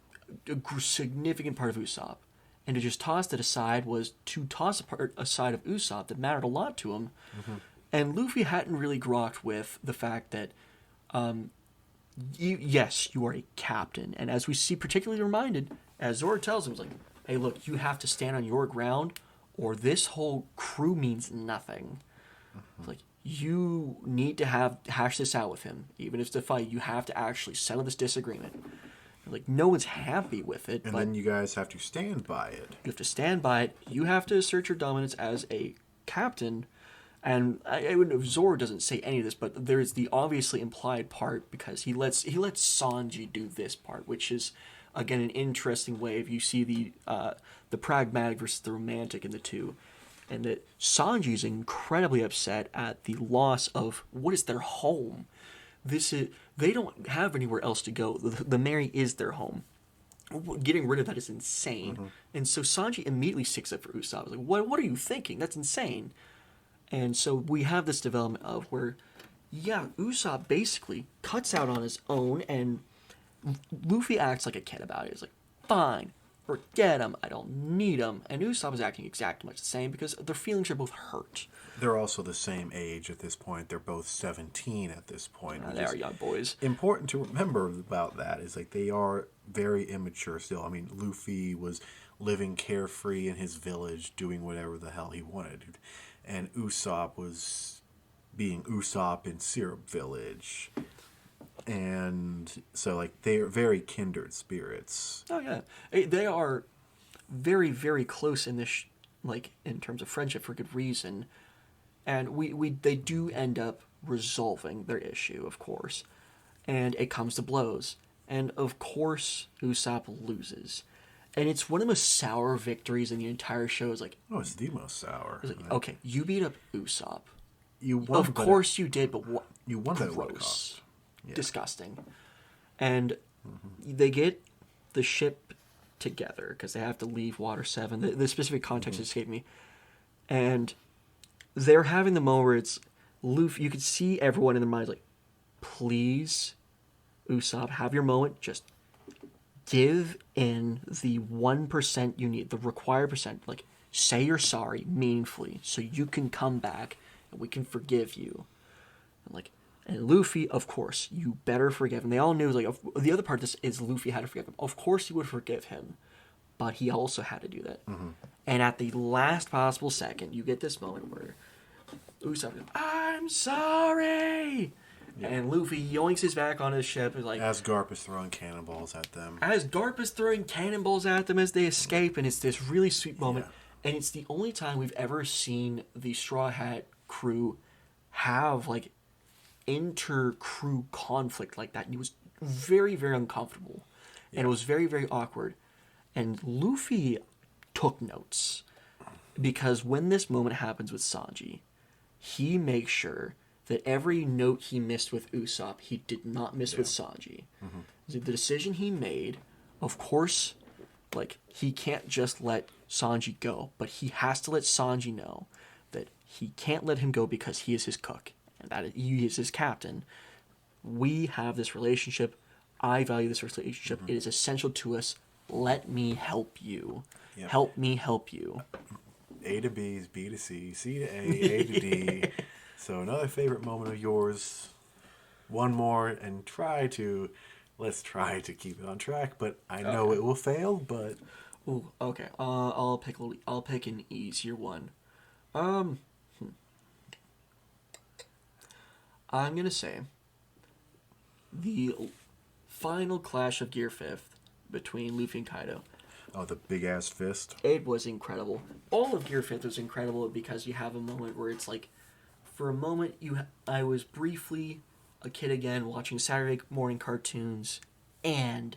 a significant part of Usopp, and to just toss it aside was to toss a side of Usopp that mattered a lot to him. Mm-hmm. And Luffy hadn't really grokked with the fact that, yes, you are a captain. And as we see particularly reminded, as Zoro tells him, hey, look, you have to stand on your ground or this whole crew means nothing. Mm-hmm. You need to hash this out with him. Even if it's a fight, you have to actually settle this disagreement. No one's happy with it. And then you guys have to stand by it. You have to stand by it. You have to assert your dominance as a captain. And Zoro doesn't say any of this, but there's the obviously implied part because he lets Sanji do this part, which is again an interesting way if you see the pragmatic versus the romantic in the two, and that Sanji's incredibly upset at the loss of what is their home. They don't have anywhere else to go. The Mary is their home, Getting rid of that is insane. And so Sanji immediately sticks up for Usopp. Like, what are you thinking? That's insane. And so we have this development of where, yeah, Usopp basically cuts out on his own, and Luffy acts like a kid about it. He's like, fine, forget him. I don't need him. And Usopp is acting exactly much the same because their feelings are both hurt. They're also the same age at this point. They're both 17 at this point. They are young boys. Important to remember about that is like they are very immature still. I mean, Luffy was living carefree in his village, doing whatever the hell he wanted, and Usopp was being Usopp in Syrup Village, and so like they are very kindred spirits. Oh yeah, they are very very close in this, like in terms of friendship for good reason, and they do end up resolving their issue, of course, and it comes to blows. And of course, Usopp loses. And it's one of the most sour victories in the entire show. It's like, Oh, it's the most sour. it's like, okay, you beat up Usopp. You won, Of course you did, but what? you won that what it Gross. cost. Yeah. Disgusting. And they get the ship together because they have to leave Water 7. The specific context escaped me. And they're having the moment where it's Luffy. You could see everyone in their minds like, please, Usopp, have your moment. Just give in the 1% you need, the required percent. Like, say you're sorry meaningfully so you can come back and we can forgive you. And Luffy, of course, you better forgive him. They all knew, like, the other part of this is Luffy had to forgive him. Of course he would forgive him, but he also had to do that. And at the last possible second, you get this moment where Usopp goes, I'm sorry! Yeah. And Luffy yoinks his back on his ship. And like, as Garp is throwing cannonballs at them. As Garp is throwing cannonballs at them as they escape, and it's this really sweet moment. Yeah. And it's the only time we've ever seen the Straw Hat crew have, like, inter-crew conflict like that. And it was very, very uncomfortable. Yeah. And it was very, very awkward. And Luffy took notes. Because when this moment happens with Sanji, he makes sure that every note he missed with Usopp, he did not miss with Sanji. The decision he made, of course, like, he can't just let Sanji go, but he has to let Sanji know that he can't let him go because he is his cook, and that he is his captain. We have this relationship. I value this relationship. It is essential to us. Let me help you. Yep. Help me help you. A to B is B to C, C to A to D. So another favorite moment of yours. One more, and let's try to keep it on track. But I know it will fail. But okay. I'll pick an easier one. I'm gonna say the final clash of Gear 5th between Luffy and Kaido. Oh, the big ass fist. It was incredible. All of Gear 5th was incredible because you have a moment where it's like, for a moment, I was briefly a kid again watching Saturday morning cartoons, and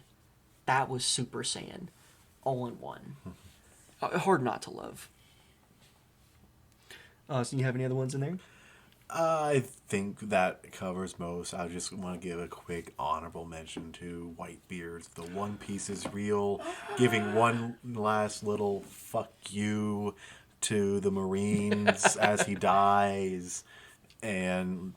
that was Super Saiyan, all in one. Hard not to love. So you have any other ones in there? I think that covers most. I just want to give a quick honorable mention to Whitebeard's The One Piece is Real, giving one last little fuck you to the Marines as he dies, and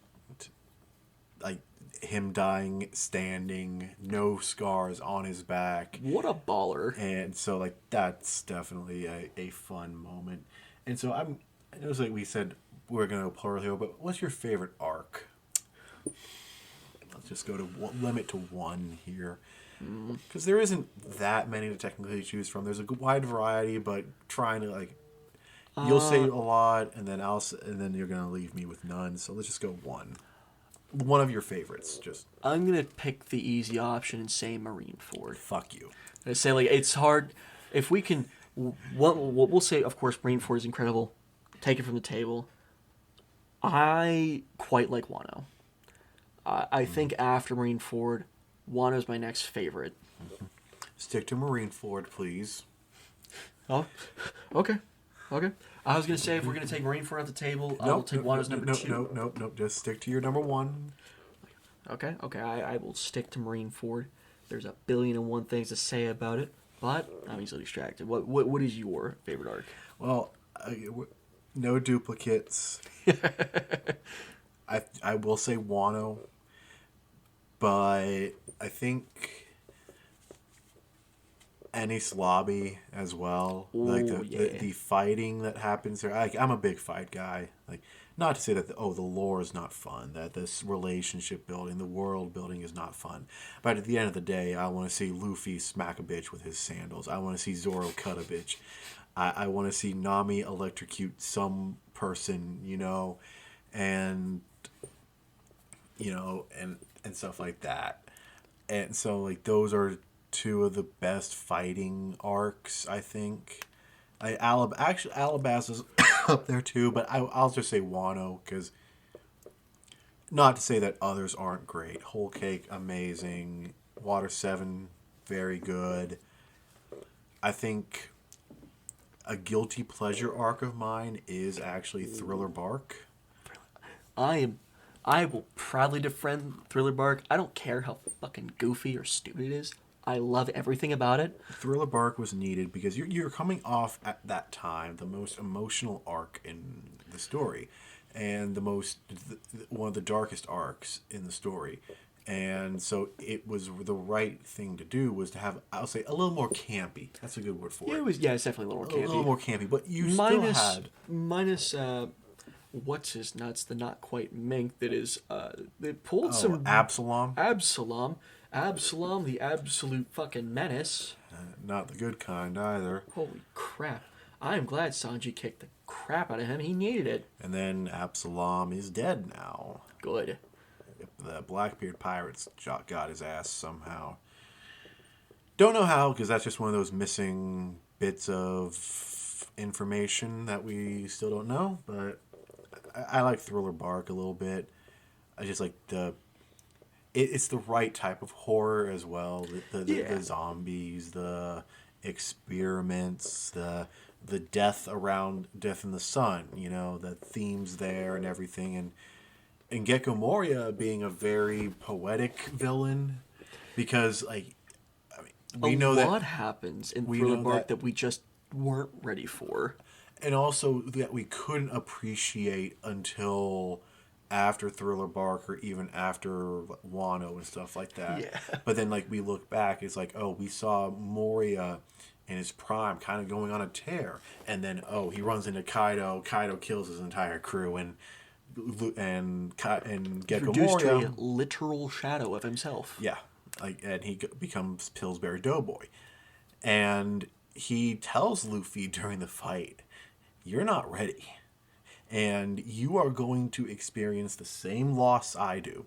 like him dying standing, no scars on his back. What a baller. And so like that's definitely a fun moment. And so it was like we said we're going to go plural here, but what's your favorite arc? Let's just go to limit to one here. Because there isn't that many to technically choose from. There's a wide variety, but trying to like, you'll say a lot, and then you're gonna leave me with none. So let's just go one. One of your favorites. Just I'm gonna pick the easy option and say Marineford. Fuck you. I say like it's hard. If we can, we'll say of course Marineford is incredible. Take it from the table. I quite like Wano. I think after Marineford, Wano's my next favorite. Stick to Marineford, please. Oh, okay. I was gonna say if we're gonna take Marineford off the table, I'll take Wano's number 2. No. Just stick to your number 1. Okay. I will stick to Marineford. There's a billion and one things to say about it, but I'm easily distracted. What is your favorite arc? Well, no duplicates. I will say Wano, but I think Ennis Lobby as well. Ooh, Like yeah. the fighting that happens there. I'm a big fight guy. Like, not to say that the lore is not fun, that this relationship building, the world building is not fun. But at the end of the day, I want to see Luffy smack a bitch with his sandals. I want to see Zoro cut a bitch. I want to see Nami electrocute some person, and and stuff like that. And so like those are two of the best fighting arcs, I think. Actually, Alabasta's up there too, but I'll just say Wano because not to say that others aren't great. Whole Cake, amazing. Water 7, very good. I think a guilty pleasure arc of mine is actually Thriller Bark. I will proudly defend Thriller Bark. I don't care how fucking goofy or stupid it is. I love everything about it. Thriller Bark was needed because you're coming off at that time the most emotional arc in the story, and one of the darkest arcs in the story, and so it was the right thing to do was to have, I'll say, a little more campy. That's a good word for it. It's definitely a little more campy. A little more campy, but you minus what's his nuts, the not quite mink that is they pulled some Absalom, the absolute fucking menace. not the good kind either. Holy crap. I am glad Sanji kicked the crap out of him. He needed it. And then Absalom is dead now. Good. The Blackbeard pirates got his ass somehow. Don't know how, because that's just one of those missing bits of information that we still don't know. But I like Thriller Bark a little bit. I just like it's the right type of horror as well. The zombies, the experiments, the death in the sun. The themes there and everything, and Gecko Moria being a very poetic villain, because we know that a lot happens in Thriller Bark that we just weren't ready for, and also that we couldn't appreciate until after Thriller Bark or even after Wano and stuff like that. Yeah. But then we look back, it's like, oh, we saw Moria in his prime kind of going on a tear, and then he runs into Kaido kills his entire crew, and Gecko reduced Moria, to a literal shadow of himself. yeah, and he becomes Pillsbury Doughboy, and he tells Luffy during the fight, "You're not ready. And you are going to experience the same loss I do."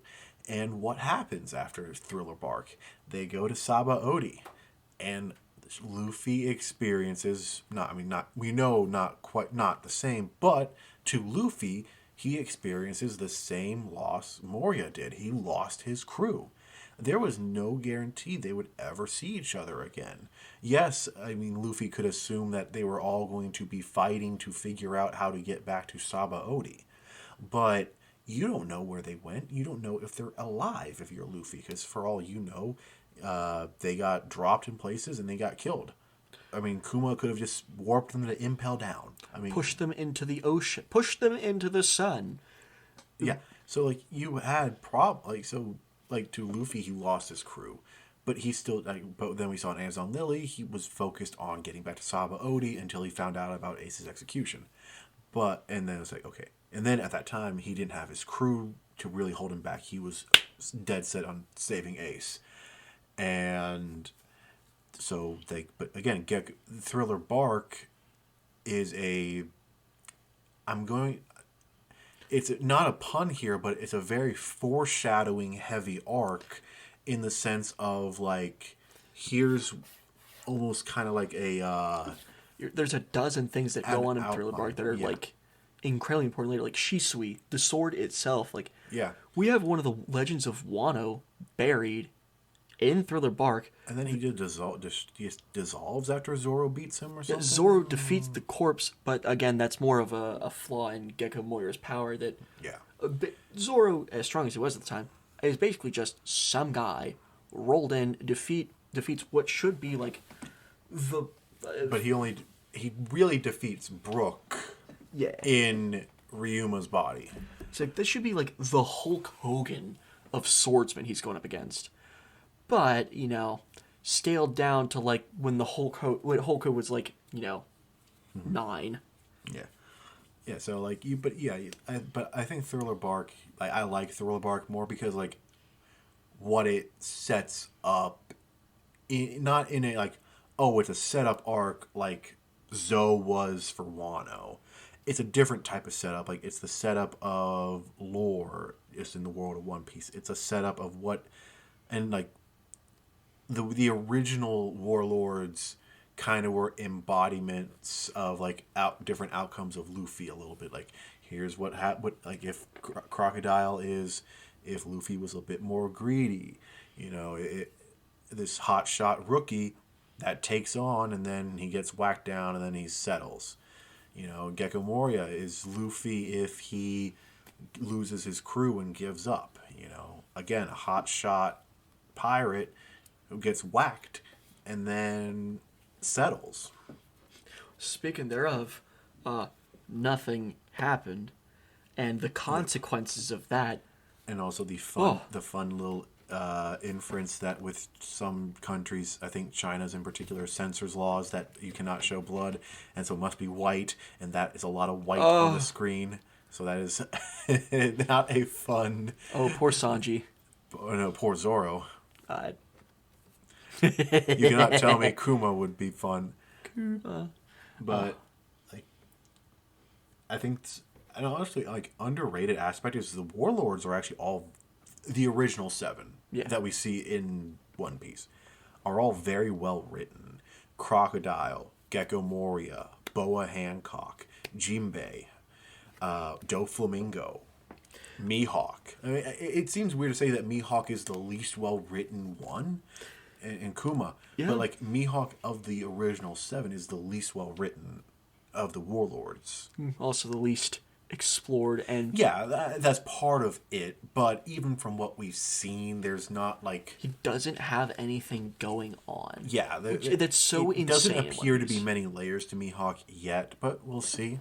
And what happens after Thriller Bark? They go to Sabaody, and Luffy experiences not the same, but to Luffy, he experiences the same loss Moria did. He lost his crew. There was no guarantee they would ever see each other again. Yes, Luffy could assume that they were all going to be fighting to figure out how to get back to Sabaody. But you don't know where they went. You don't know if they're alive if you're Luffy, because for all you know, they got dropped in places and they got killed. Kuma could have just warped them to Impel Down. Push them into the ocean. Push them into the sun. Yeah. So you had to Luffy, he lost his crew, but he still. But then we saw in Amazon Lily, he was focused on getting back to Sabaody until he found out about Ace's execution. And then it was okay. And then at that time, he didn't have his crew to really hold him back. He was dead set on saving Ace, and so But again, Thriller Bark is It's not a pun here, but it's a very foreshadowing heavy arc, in the sense of here's almost kind of like a. There's a dozen things that go on in Thriller Bark that are incredibly important later, like Shisui, the sword itself. We have one of the legends of Wano buried in Thriller Bark. And then he dissolves after Zoro beats him or something? Zoro defeats the corpse, but again, that's more of a flaw in Gecko Moira's power. Zoro, as strong as he was at the time, is basically just some guy rolled in, defeats what should be like the. But he really defeats Brooke. Yeah. In Ryuma's body. So this should be like the Hulk Hogan of swordsmen he's going up against. But, scaled down to like when Hulk Hogan was like, 9. Yeah. Yeah, so like but I think Thriller Bark, I like Thriller Bark more because like what it sets up, not in a like, oh, it's a setup arc like Zoe was for Wano. It's a different type of setup. Like, it's the setup of lore just in the world of One Piece. It's a setup of what, and like the original warlords kind of were embodiments of like different outcomes of Luffy a little bit. Like, here's what like if Crocodile is, if Luffy was a bit more greedy, this hotshot rookie that takes on and then he gets whacked down and then he settles. Gecko Moria is Luffy if he loses his crew and gives up. Again, a hotshot pirate who gets whacked and then settles. Speaking thereof, nothing happened, and the consequences of that. And also the fun little inference that with some countries, I think China's in particular, censors laws that you cannot show blood, and so it must be white, and that is a lot of white on the screen. So that is not a fun. Oh, poor Sanji. No, poor Zoro. You cannot tell me Kuma would be fun. Kuma. But like, I think, and honestly, like underrated aspect is the warlords are actually all the original 7 that we see in One Piece are all very well written. Crocodile, Gecko Moria, Boa Hancock, Jinbei, Doflamingo, Mihawk. I mean, it seems weird to say that Mihawk is the least well written one, and Kuma, but like Mihawk of the original 7 is the least well written of the warlords. Also the least explored and that's part of it, but even from what we've seen, there's not like he doesn't have anything going on. That's so insane. It doesn't appear to be many layers to Mihawk yet, but we'll see.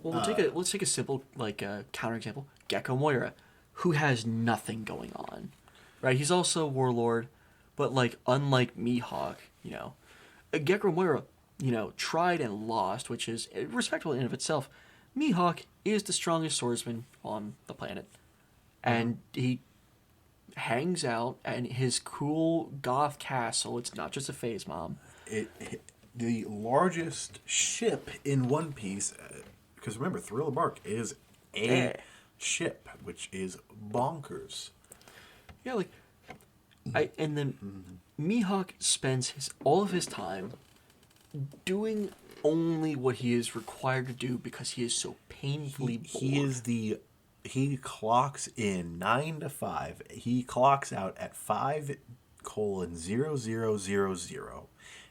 Well, let's take a simple counterexample. Gecko Moira, who has nothing going on, right? He's also a warlord, but like unlike Mihawk, Gecko Moira, tried and lost, which is respectable in and of itself. Mihawk is the strongest swordsman on the planet. And he hangs out in his cool goth castle. It's not just a phase mom. The largest ship in One Piece, because remember, Thriller Bark is a ship, which is bonkers. Yeah, and then Mihawk spends all of his time doing only what he is required to do because he is so painfully bored. He clocks in 9 to 5. He clocks out at 5:00:00.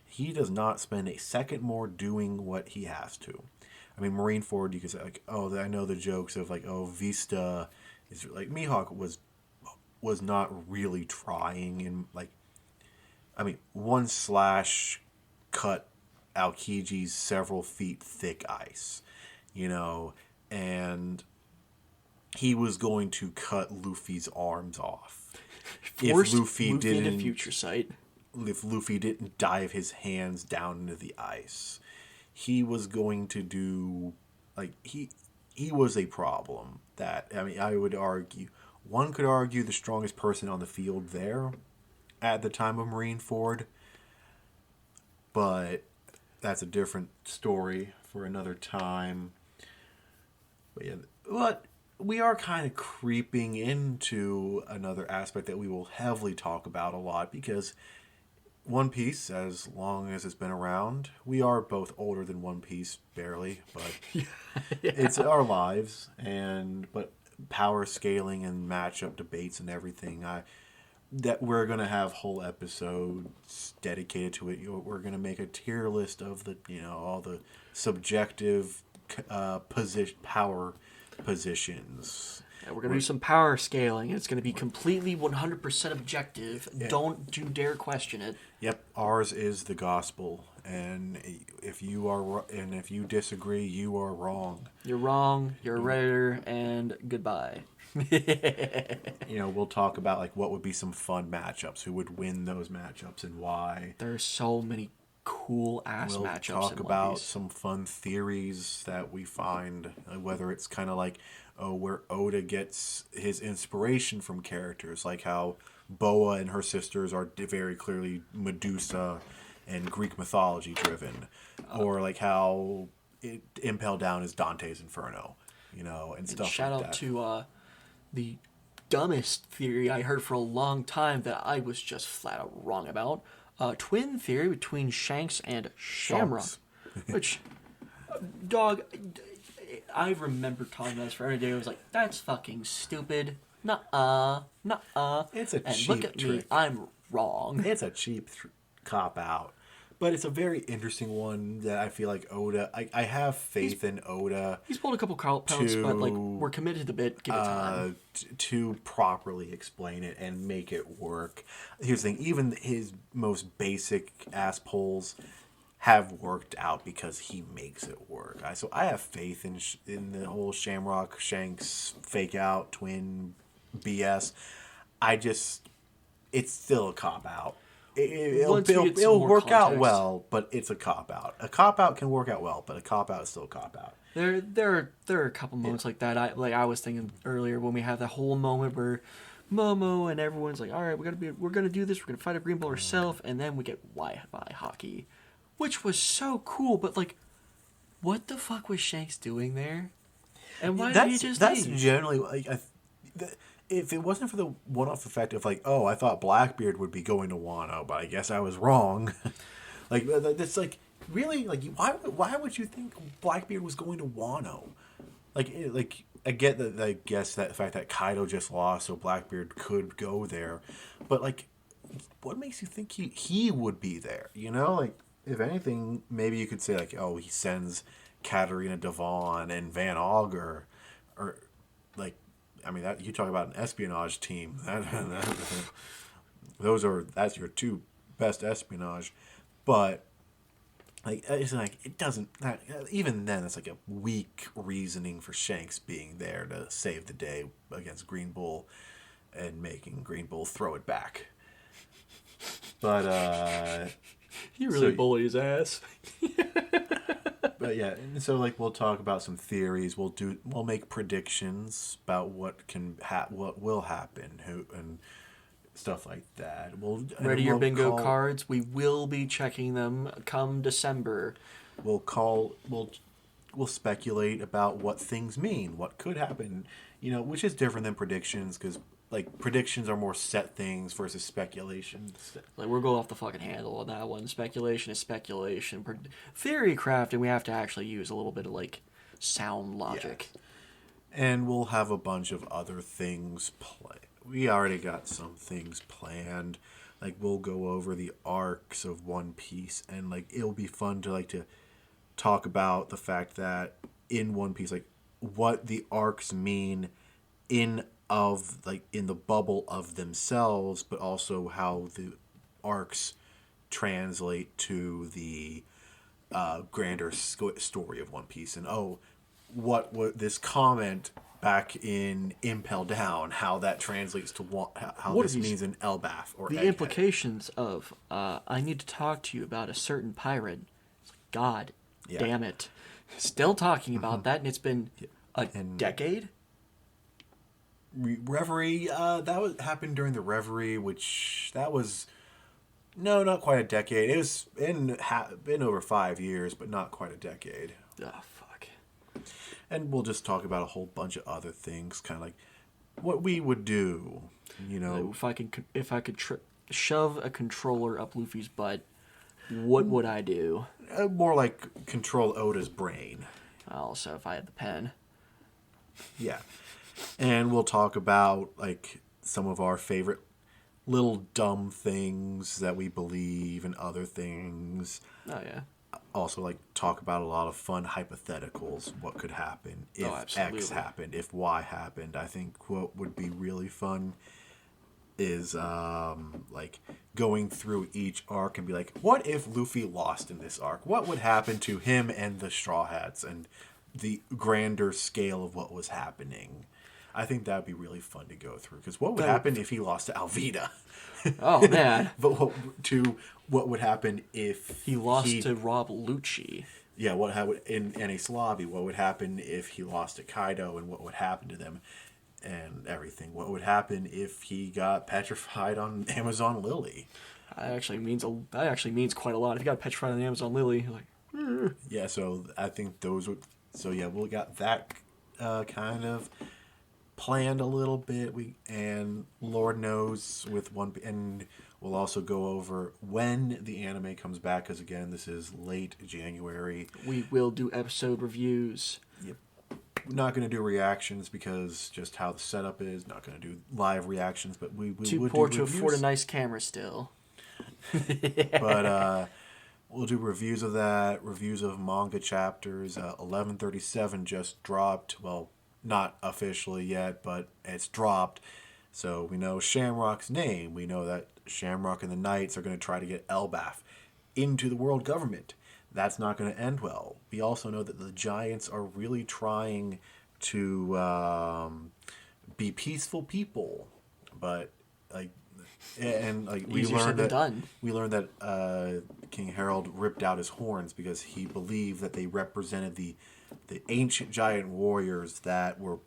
He does not spend a second more doing what he has to. I mean, Marineford, you could say like, oh, I know the jokes of like, oh, Vista is like Mihawk was not really trying in like, I mean, one slash cut Aokiji's several feet thick ice, and he was going to cut Luffy's arms off. If Luffy didn't into future sight. If Luffy didn't dive his hands down into the ice, he was going to do like he was a problem. That I mean, I would argue one could argue the strongest person on the field there at the time of Marineford, but that's a different story for another time. But we are kind of creeping into another aspect that we will heavily talk about a lot because One Piece, as long as it's been around, we are both older than One Piece, barely, but it's our lives, but power scaling and matchup debates and everything, that we're going to have whole episodes dedicated to it. We're going to make a tier list of the, all the subjective power positions. Yeah, we're gonna do some power scaling. It's gonna be completely 100% objective. Yeah. Don't you dare question it. Yep, ours is the gospel, and if you disagree, you are wrong. You're wrong. You're a Redditor, and goodbye. We'll talk about like what would be some fun matchups, who would win those matchups, and why. There's so many cool ass We'll matchups. talk in about One Piece. some fun theories that we find, whether it's kind of like, where Oda gets his inspiration from characters, like how Boa and her sisters are very clearly Medusa and Greek mythology driven, or like how Impel Down is Dante's Inferno, and stuff Shout like out that. to the dumbest theory I heard for a long time that I was just flat out wrong about. Twin theory between Shanks and Shamrock. Shanks. Which, dog, I remember talking about this for every day. I was like, that's fucking stupid. Nuh-uh. Nuh-uh. It's a and cheap look at me, trick. I'm wrong. It's a cheap cop out, but it's a very interesting one that I feel like Oda. I have faith in Oda He's pulled a couple counts, but like we're committed to the bit. Give it time. to properly explain it and make it work. Here's the thing: even his most basic ass polls have worked out because he makes it work. So I have faith in the whole Shamrock Shanks fake out twin BS. It's still a cop out. It'll work out well, but it's a cop out. A cop out can work out well, but a cop out is still a cop out. There are a couple moments like that. I was thinking earlier when we had that whole moment where Momo and everyone's like, all right, we're gonna do this. We're gonna fight a Green Bull ourselves, and then we get Wi-Fi hockey, which was so cool. But like, what the fuck was Shanks doing there? And why did he just That's leave? generally like if it wasn't for the one-off effect of like, I thought Blackbeard would be going to Wano, but I guess I was wrong. Like that's like really like why would you think Blackbeard was going to Wano? Like I get that. I guess that fact that Kaido just lost, so Blackbeard could go there, but like, what makes you think he would be there? Like if anything, maybe you could say like, he sends Katarina Devon and Van Auger, or like. I mean, that you talk about an espionage team. That's your two best espionage, but like it's like it doesn't. Even then, it's like a weak reasoning for Shanks being there to save the day against Green Bull and making Green Bull throw it back. But He really bullied his ass. But yeah, and so like we'll talk about some theories. We'll make predictions about what will happen, and stuff like that. Ready your bingo cards. We will be checking them come December. We'll speculate about what things mean, what could happen, which is different than predictions because like predictions are more set things versus speculation. Like we're going off the fucking handle on that one. Speculation is speculation. Theory crafting, we have to actually use a little bit of like sound logic. Yeah. And we'll have a bunch of other things planned. We already got some things planned. Like we'll go over the arcs of One Piece, and like it'll be fun to talk about the fact that in One Piece, like what the arcs mean in the bubble of themselves, but also how the arcs translate to the grander story of One Piece. And what this comment back in Impel Down, how that translates to how what this means in Elbaf or the Egghead. Implications of I need to talk to you about a certain pirate. It's like, God damn it, still talking about that, and it's been a decade. Reverie, happened during the Reverie, which that was not quite a decade. It was been over 5 years, but not quite a decade. Oh fuck. And we'll just talk about a whole bunch of other things, kind of like what we would do. If I could shove a controller up Luffy's butt, what would I do? More like control Oda's brain. Also, if I had the pen. Yeah. And we'll talk about like some of our favorite little dumb things that we believe and other things. Oh yeah. also like talk about a lot of fun hypotheticals. What could happen if Oh, X absolutely. happened, if Y happened. I think what would be really fun is like going through each arc and be like, what if Luffy lost in this arc? What would happen to him and the Straw Hats and the grander scale of what was happening? I think that would be really fun to go through because what would That would happen if he lost to Alvida? Oh man, But what would happen if he lost to Rob Lucci. yeah, what happened in a Slavi? What would happen if he lost to Kaido, and what would happen to them, and everything? What would happen if he got petrified on Amazon Lily? That actually means quite a lot. If you got petrified on the Amazon Lily, like Yeah, so I think those would. So yeah, we got that kind of planned a little bit. And Lord knows with one, and we'll also go over when the anime comes back. Because again, this is late January. we will do episode reviews. Yep. Not going to do reactions because just how the setup is. Not going to do live reactions, but we Too would poor do to reviews. afford a nice camera still. But we'll do reviews of that. Reviews of manga chapters. 1137 just dropped. Well, not officially yet, but it's dropped. So we know Shamrock's name. We know that Shamrock and the Knights are going to try to get Elbaf into the world government. That's not going to end well. We also know that the Giants are really trying to be peaceful people, but like, and like Easier said than done. we learned that King Harold ripped out his horns because he believed that they represented the ancient giant warriors that were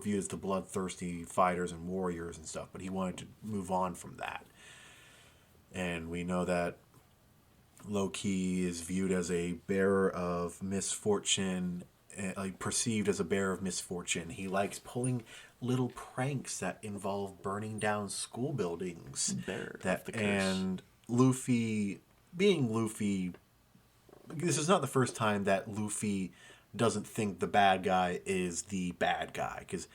viewed as the bloodthirsty fighters and warriors and stuff. But he wanted to move on from that, and we know that Loki is viewed as a bearer of misfortune, like perceived as a bearer of misfortune. He likes pulling little pranks that involve burning down school buildings. Bearer of the curse. And Luffy, being Luffy, this is not the first time that Luffy doesn't think the bad guy is the bad guy, because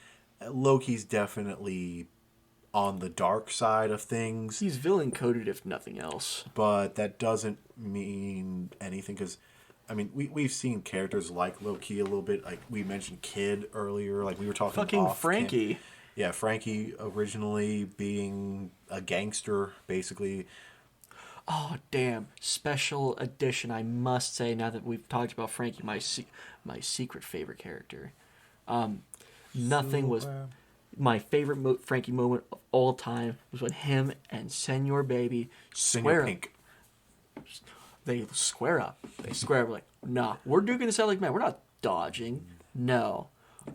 Loki's definitely on the dark side of things. He's villain coded if nothing else. But that doesn't mean anything because, I mean, we've seen characters like Loki a little bit. Like we mentioned Kid earlier. Like we were talking Fucking off Frankie. yeah, Frankie originally being a gangster, basically. Oh damn! Special edition. I must say, now that we've talked about Frankie, my secret favorite character. Nothing was my favorite Frankie moment of all time was when him and Senor Baby Senor Pink. They square up. They square up like, nah, we're duking this out like, man, we're not dodging. No,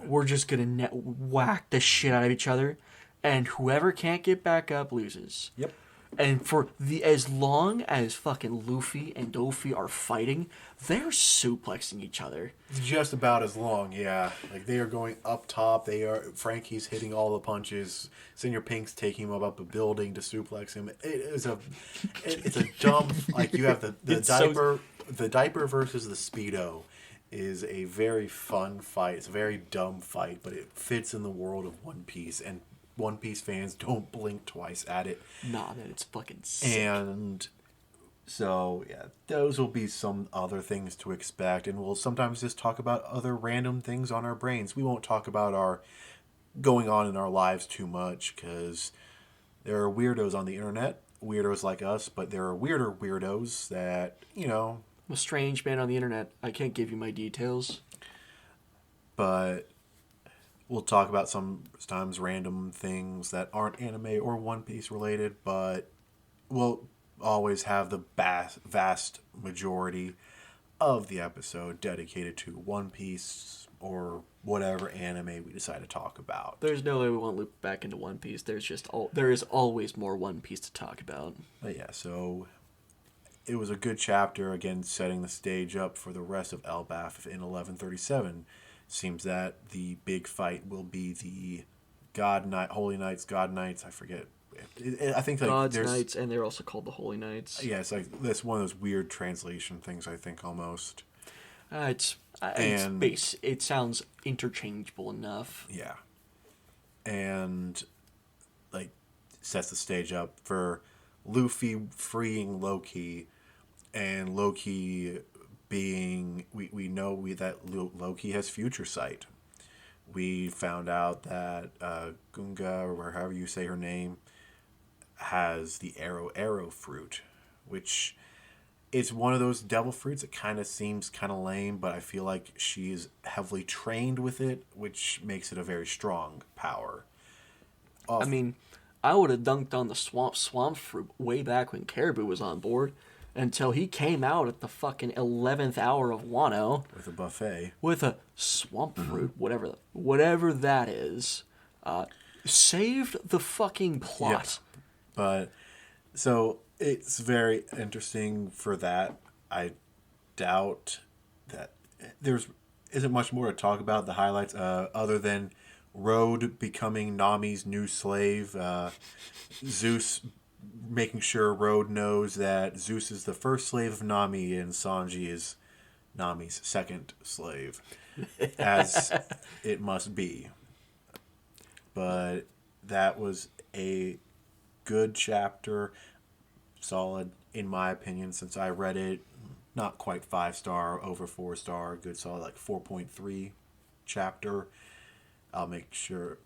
we're just gonna whack the shit out of each other, and whoever can't get back up loses. Yep. And for as long as fucking Luffy and Dofi are fighting, they're suplexing each other. Just about as long, yeah. Like they are going up top. Frankie's hitting all the punches. Senor Pink's taking him up a building to suplex him. It's a dumb, like you have the diaper, the diaper versus the Speedo is a very fun fight. It's a very dumb fight, but it fits in the world of One Piece, and One Piece fans don't blink twice at it. Nah, man, it's fucking sick. And so, yeah, those will be some other things to expect. And we'll sometimes just talk about other random things on our brains. We won't talk about our going on in our lives too much because there are weirdos on the internet, weirdos like us, but there are weirder weirdos that, you know. I'm a strange man on the internet. I can't give you my details. But we'll talk about sometimes random things that aren't anime or One Piece related, but we'll always have the vast majority of the episode dedicated to One Piece or whatever anime we decide to talk about. There's no way we won't loop back into One Piece. There is always more One Piece to talk about. But yeah, so it was a good chapter, again, setting the stage up for the rest of Elbaf in 1137. Seems that the big fight will be the Holy Knights, God Knights, I forget. I think like God's Knights, and they're also called the Holy Knights. Yeah, it's like that's one of those weird translation things, I think, almost. It sounds interchangeable enough. Yeah. And like sets the stage up for Luffy freeing Loki and Loki being we know that Loki has future sight. We found out that Gunga, or however you say her name, has the arrow fruit, which is one of those devil fruits that kind of seems kind of lame, but I feel like she is heavily trained with it, which makes it a very strong power. I mean, I would have dunked on the swamp fruit way back when Caribou was on board, until he came out at the fucking 11th hour of Wano With a buffet. with a swamp fruit, whatever that is. Saved the fucking plot. Yeah. But so it's very interesting for that. I doubt that there's isn't much more to talk about. The highlights, other than Road becoming Nami's new slave, Zeus making sure Road knows that Zeus is the first slave of Nami and Sanji is Nami's second slave, as it must be. But that was a good chapter, solid in my opinion since I read it. Not quite 5-star, over 4-star, good solid like 4.3 chapter. I'll make sure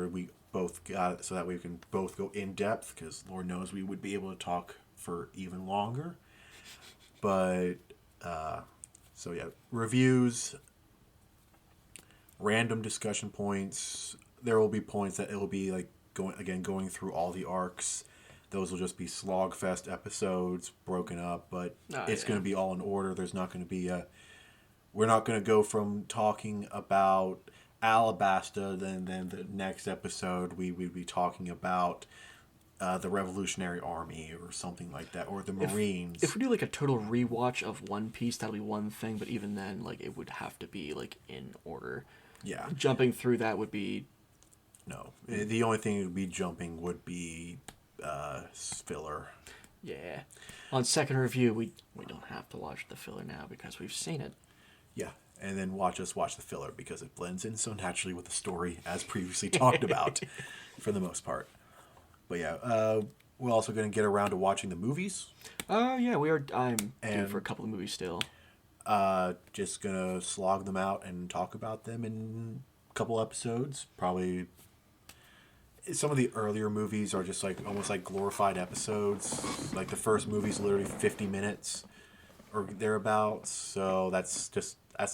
we both got it so that we can both go in depth, because Lord knows we would be able to talk for even longer. But so yeah, reviews, random discussion points. There will be points that it will be like going through all the arcs. Those will just be slogfest episodes broken up, but it's going to be all in order. There's not going to be we're not going to go from talking about Alabasta, then the next episode we would be talking about the Revolutionary Army or something like that, or the Marines. If we do like a total rewatch of One Piece, that'll be one thing, but even then, like, it would have to be like in order. Yeah. Jumping through that would be... No. The only thing it would be jumping would be filler. Yeah. On second review, we don't have to watch the filler now because we've seen it. Yeah. And then watch the filler because it blends in so naturally with the story as previously talked about for the most part. But yeah, we're also going to get around to watching the movies. Oh, yeah, we are. I'm due for a couple of movies still. Just going to slog them out and talk about them in a couple episodes. Probably some of the earlier movies are just like almost like glorified episodes. Like the first movie's literally 50 minutes or thereabouts. So that's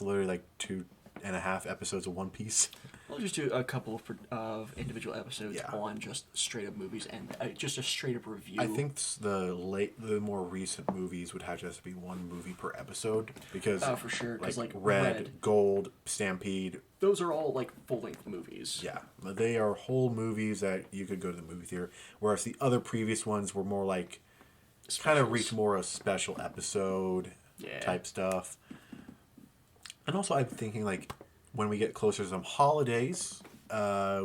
literally like 2.5 episodes of One Piece. We'll just do a couple of individual episodes on just straight up movies and just a straight up review. I think the more recent movies would have to just be one movie per episode because for sure, because like Red, Gold, Stampede, those are all like full length movies. Yeah, they are whole movies that you could go to the movie theater. Whereas the other previous ones were more like kind of reach more a special episode type stuff. And also, I'm thinking like when we get closer to some holidays,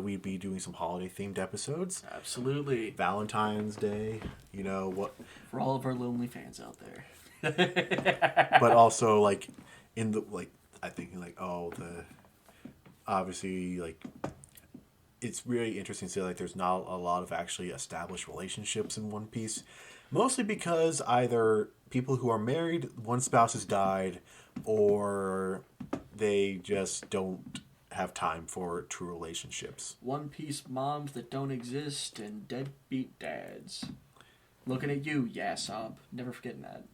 we'd be doing some holiday themed episodes. Absolutely. Valentine's Day, you know what? For all of our lonely fans out there. But also like in the I'm thinking like obviously like it's really interesting to see like there's not a lot of actually established relationships in One Piece, mostly because either people who are married, one spouse has died, or they just don't have time for true relationships. One Piece moms that don't exist and deadbeat dads. Looking at you, Yasob. Never forgetting that.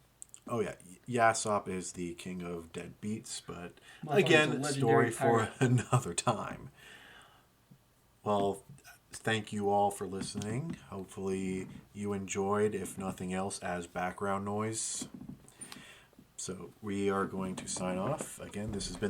Oh yeah, Yasopp is the king of deadbeats, but again, story for another time. Well, thank you all for listening. Hopefully you enjoyed, if nothing else, as background noise. So we are going to sign off. Again, this has been